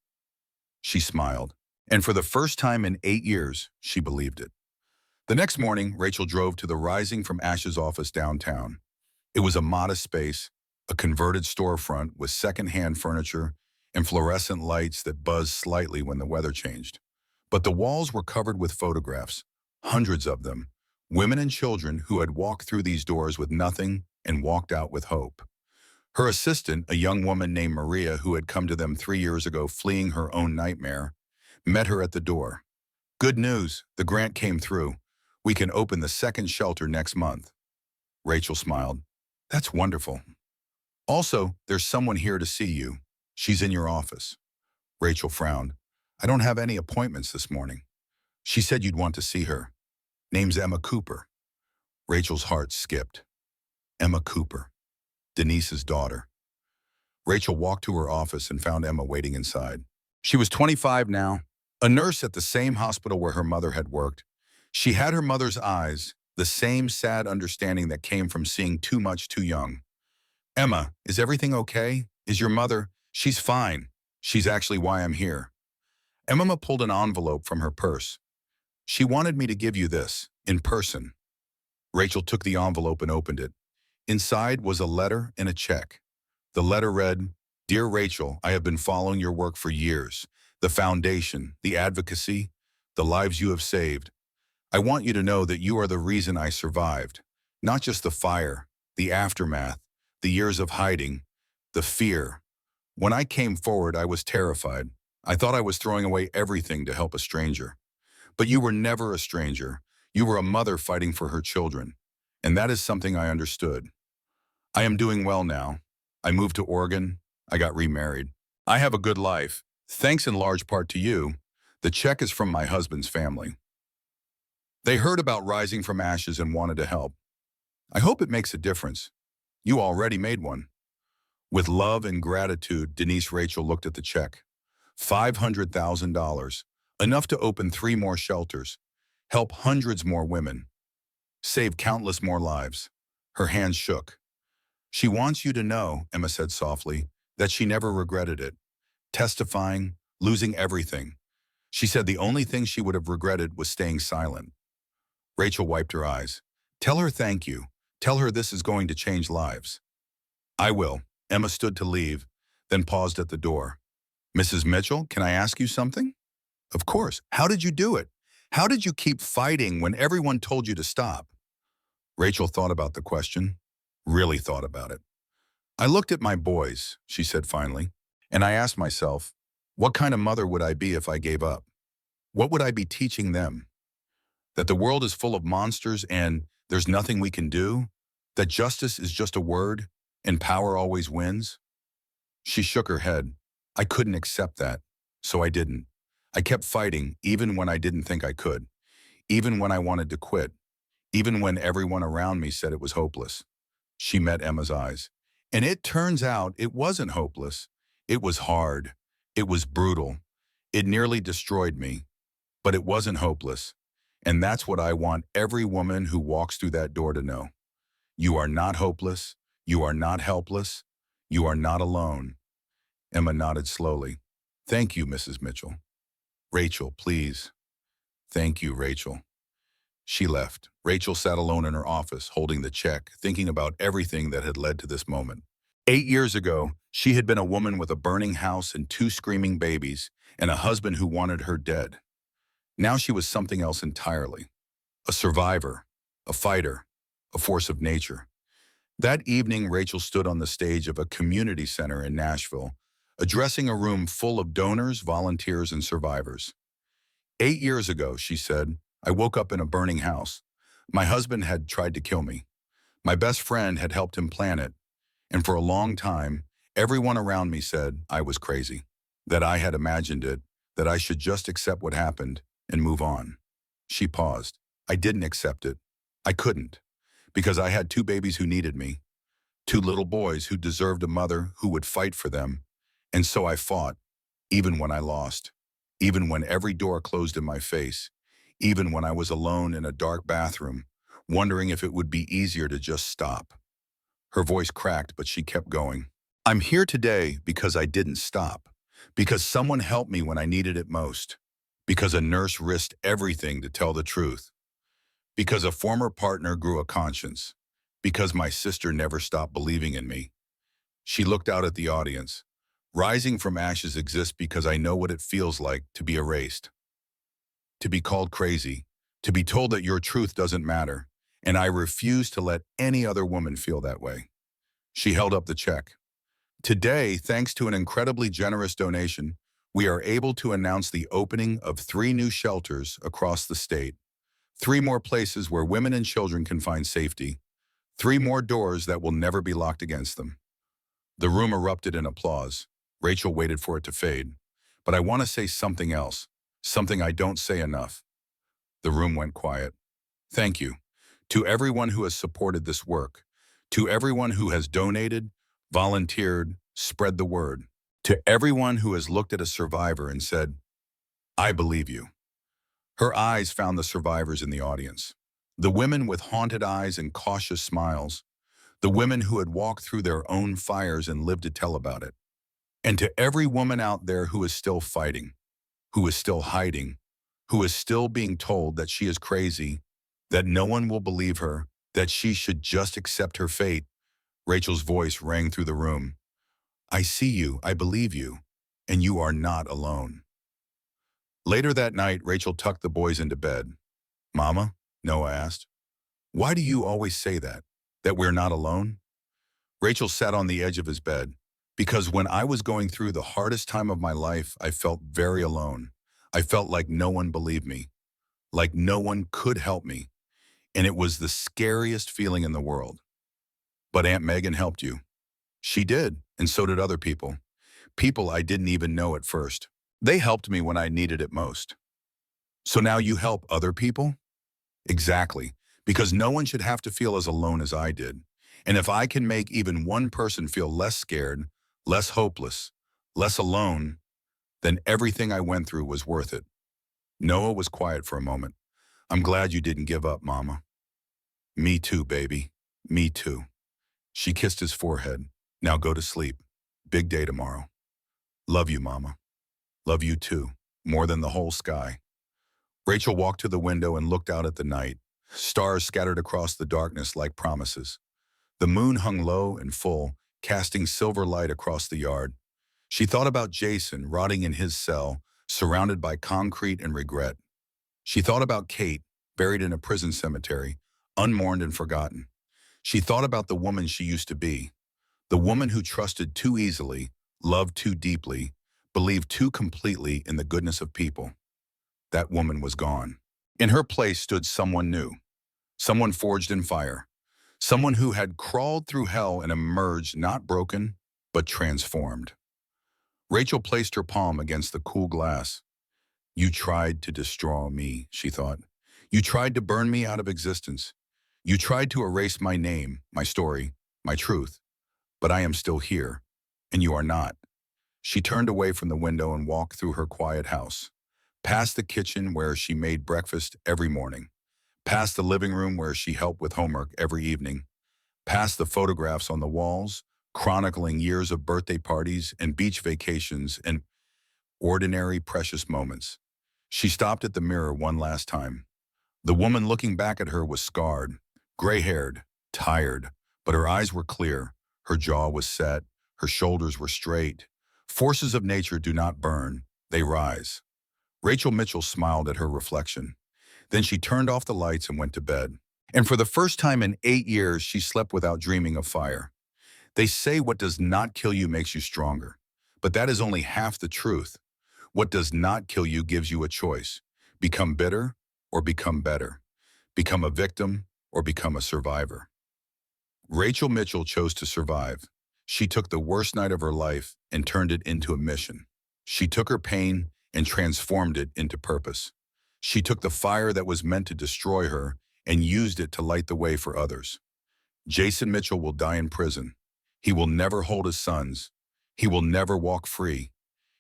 [SPEAKER 1] She smiled. And for the first time in 8 years, she believed it. The next morning, Rachel drove to the Rising from Ashes office downtown. It was a modest space, a converted storefront with second-hand furniture and fluorescent lights that buzzed slightly when the weather changed. But the walls were covered with photographs, hundreds of them, women and children who had walked through these doors with nothing and walked out with hope. Her assistant, a young woman named Maria who had come to them 3 years ago fleeing her own nightmare, met her at the door. Good news, the grant came through. We can open the second shelter next month. Rachel smiled. That's wonderful. Also, there's someone here to see you. She's in your office. Rachel frowned. I don't have any appointments this morning. She said you'd want to see her. Name's Emma Cooper. Rachel's heart skipped. Emma Cooper, Denise's daughter. Rachel walked to her office and found Emma waiting inside. She was 25 now, a nurse at the same hospital where her mother had worked. She had her mother's eyes, the same sad understanding that came from seeing too much too young. Emma, is everything okay? Is your mother? She's fine. She's actually why I'm here. Emma pulled an envelope from her purse. She wanted me to give you this, in person. Rachel took the envelope and opened it. Inside was a letter and a check. The letter read, Dear Rachel, I have been following your work for years. The foundation, the advocacy, the lives you have saved. I want you to know that you are the reason I survived. Not just the fire, the aftermath, the years of hiding, the fear. When I came forward, I was terrified. I thought I was throwing away everything to help a stranger. But you were never a stranger. You were a mother fighting for her children. And that is something I understood. I am doing well now. I moved to Oregon. I got remarried. I have a good life, thanks in large part to you. The check is from my husband's family. They heard about Rising from Ashes and wanted to help. I hope it makes a difference. You already made one. With love and gratitude, Denise Rachel looked at the check. $500,000, enough to open 3 more shelters, help hundreds more women, save countless more lives. Her hands shook. She wants you to know, Emma said softly, that she never regretted it. Testifying, losing everything. She said the only thing she would have regretted was staying silent. Rachel wiped her eyes. Tell her thank you. Tell her this is going to change lives. I will. Emma stood to leave, then paused at the door. Mrs. Mitchell, can I ask you something? Of course. How did you do it? How did you keep fighting when everyone told you to stop? Rachel thought about the question, really thought about it. I looked at my boys, she said finally, and I asked myself, what kind of mother would I be if I gave up? What would I be teaching them? That the world is full of monsters and there's nothing we can do? That justice is just a word and power always wins? She shook her head. I couldn't accept that, so I didn't. I kept fighting even when I didn't think I could, even when I wanted to quit, even when everyone around me said it was hopeless. She met Emma's eyes. And it turns out it wasn't hopeless. It was hard. It was brutal. It nearly destroyed me. But it wasn't hopeless. And that's what I want every woman who walks through that door to know. You are not hopeless. You are not helpless. You are not alone. Emma nodded slowly. Thank you, Mrs. Mitchell. Rachel, please. Thank you, Rachel. She left. Rachel sat alone in her office, holding the check, thinking about everything that had led to this moment. 8 years ago, she had been a woman with a burning house and 2 screaming babies, and a husband who wanted her dead. Now she was something else entirely. A survivor, a fighter, a force of nature. That evening, Rachel stood on the stage of a community center in Nashville, addressing a room full of donors, volunteers, and survivors. 8 years ago, she said, I woke up in a burning house. My husband had tried to kill me. My best friend had helped him plan it. And for a long time, everyone around me said I was crazy, that I had imagined it, that I should just accept what happened and move on. She paused. I didn't accept it. I couldn't, because I had 2 babies who needed me, 2 little boys who deserved a mother who would fight for them. And so I fought, even when I lost, even when every door closed in my face, even when I was alone in a dark bathroom, wondering if it would be easier to just stop. Her voice cracked, but she kept going. I'm here today because I didn't stop, Because someone helped me when I needed it most. Because a nurse risked everything to tell the truth. Because a former partner grew a conscience. Because my sister never stopped believing in me. She looked out at the audience. Rising from ashes exists because I know what it feels like to be erased. To be called crazy. To be told that your truth doesn't matter. And I refuse to let any other woman feel that way. She held up the check. Today, thanks to an incredibly generous donation, we are able to announce the opening of 3 new shelters across the state. 3 more places where women and children can find safety. 3 more doors that will never be locked against them. The room erupted in applause. Rachel waited for it to fade. But I want to say something else, something I don't say enough. The room went quiet. Thank you to everyone who has supported this work, to everyone who has donated, volunteered, spread the word, to everyone who has looked at a survivor and said, I believe you. Her eyes found the survivors in the audience, the women with haunted eyes and cautious smiles, the women who had walked through their own fires and lived to tell about it, and to every woman out there who is still fighting, who is still hiding, who is still being told that she is crazy, that no one will believe her, that she should just accept her fate. Rachel's voice rang through the room. I see you, I believe you, and you are not alone. Later that night, Rachel tucked the boys into bed. Mama, Noah asked, why do you always say that we're not alone? Rachel sat on the edge of his bed. Because when I was going through the hardest time of my life, I felt very alone. I felt like no one believed me, like no one could help me. And it was the scariest feeling in the world. But Aunt Megan helped you. She did, and so did other people. People I didn't even know at first. They helped me when I needed it most. So now you help other people? Exactly, because no one should have to feel as alone as I did. And if I can make even one person feel less scared, less hopeless, less alone, then everything I went through was worth it. Noah was quiet for a moment. I'm glad you didn't give up, Mama. Me too, baby. Me too. She kissed his forehead. Now go to sleep. Big day tomorrow. Love you, Mama. Love you too, more than the whole sky. Rachel walked to the window and looked out at the night. Stars scattered across the darkness like promises. The moon hung low and full, casting silver light across the yard. She thought about Jason rotting in his cell, surrounded by concrete and regret. She thought about Kate, buried in a prison cemetery, unmourned and forgotten. She thought about the woman she used to be, the woman who trusted too easily, loved too deeply, believed too completely in the goodness of people. That woman was gone. In her place stood someone new, someone forged in fire, someone who had crawled through hell and emerged not broken, but transformed. Rachel placed her palm against the cool glass. You tried to destroy me, she thought. You tried to burn me out of existence. You tried to erase my name, my story, my truth. But I am still here, and you are not. She turned away from the window and walked through her quiet house, past the kitchen where she made breakfast every morning, past the living room where she helped with homework every evening, past the photographs on the walls, chronicling years of birthday parties and beach vacations and ordinary precious moments. She stopped at the mirror one last time. The woman looking back at her was scarred, gray-haired, tired, but her eyes were clear, her jaw was set, her shoulders were straight. Forces of nature do not burn, they rise. Rachel Mitchell smiled at her reflection. Then she turned off the lights and went to bed. And for the first time in 8 years, she slept without dreaming of fire. They say what does not kill you makes you stronger. But that is only half the truth. What does not kill you gives you a choice. Become bitter or become better. Become a victim or become a survivor. Rachel Mitchell chose to survive. She took the worst night of her life and turned it into a mission. She took her pain and transformed it into purpose. She took the fire that was meant to destroy her and used it to light the way for others. Jason Mitchell will die in prison. He will never hold his sons. He will never walk free.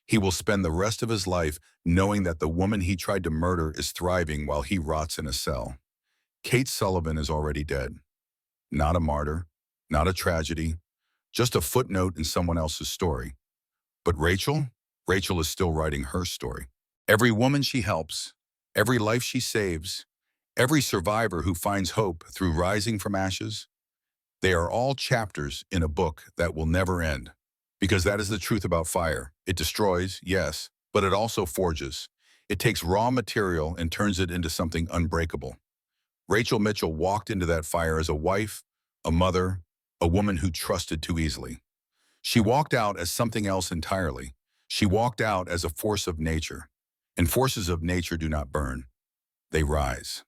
[SPEAKER 1] He will spend the rest of his life knowing that the woman he tried to murder is thriving while he rots in a cell. Kate Sullivan is already dead. Not a martyr, not a tragedy, just a footnote in someone else's story. But Rachel? Rachel is still writing her story. Every woman she helps, every life she saves, every survivor who finds hope through rising from ashes, they are all chapters in a book that will never end. Because that is the truth about fire. It destroys, yes, but it also forges. It takes raw material and turns it into something unbreakable. Rachel Mitchell walked into that fire as a wife, a mother, a woman who trusted too easily. She walked out as something else entirely. She walked out as a force of nature. And forces of nature do not burn. They rise.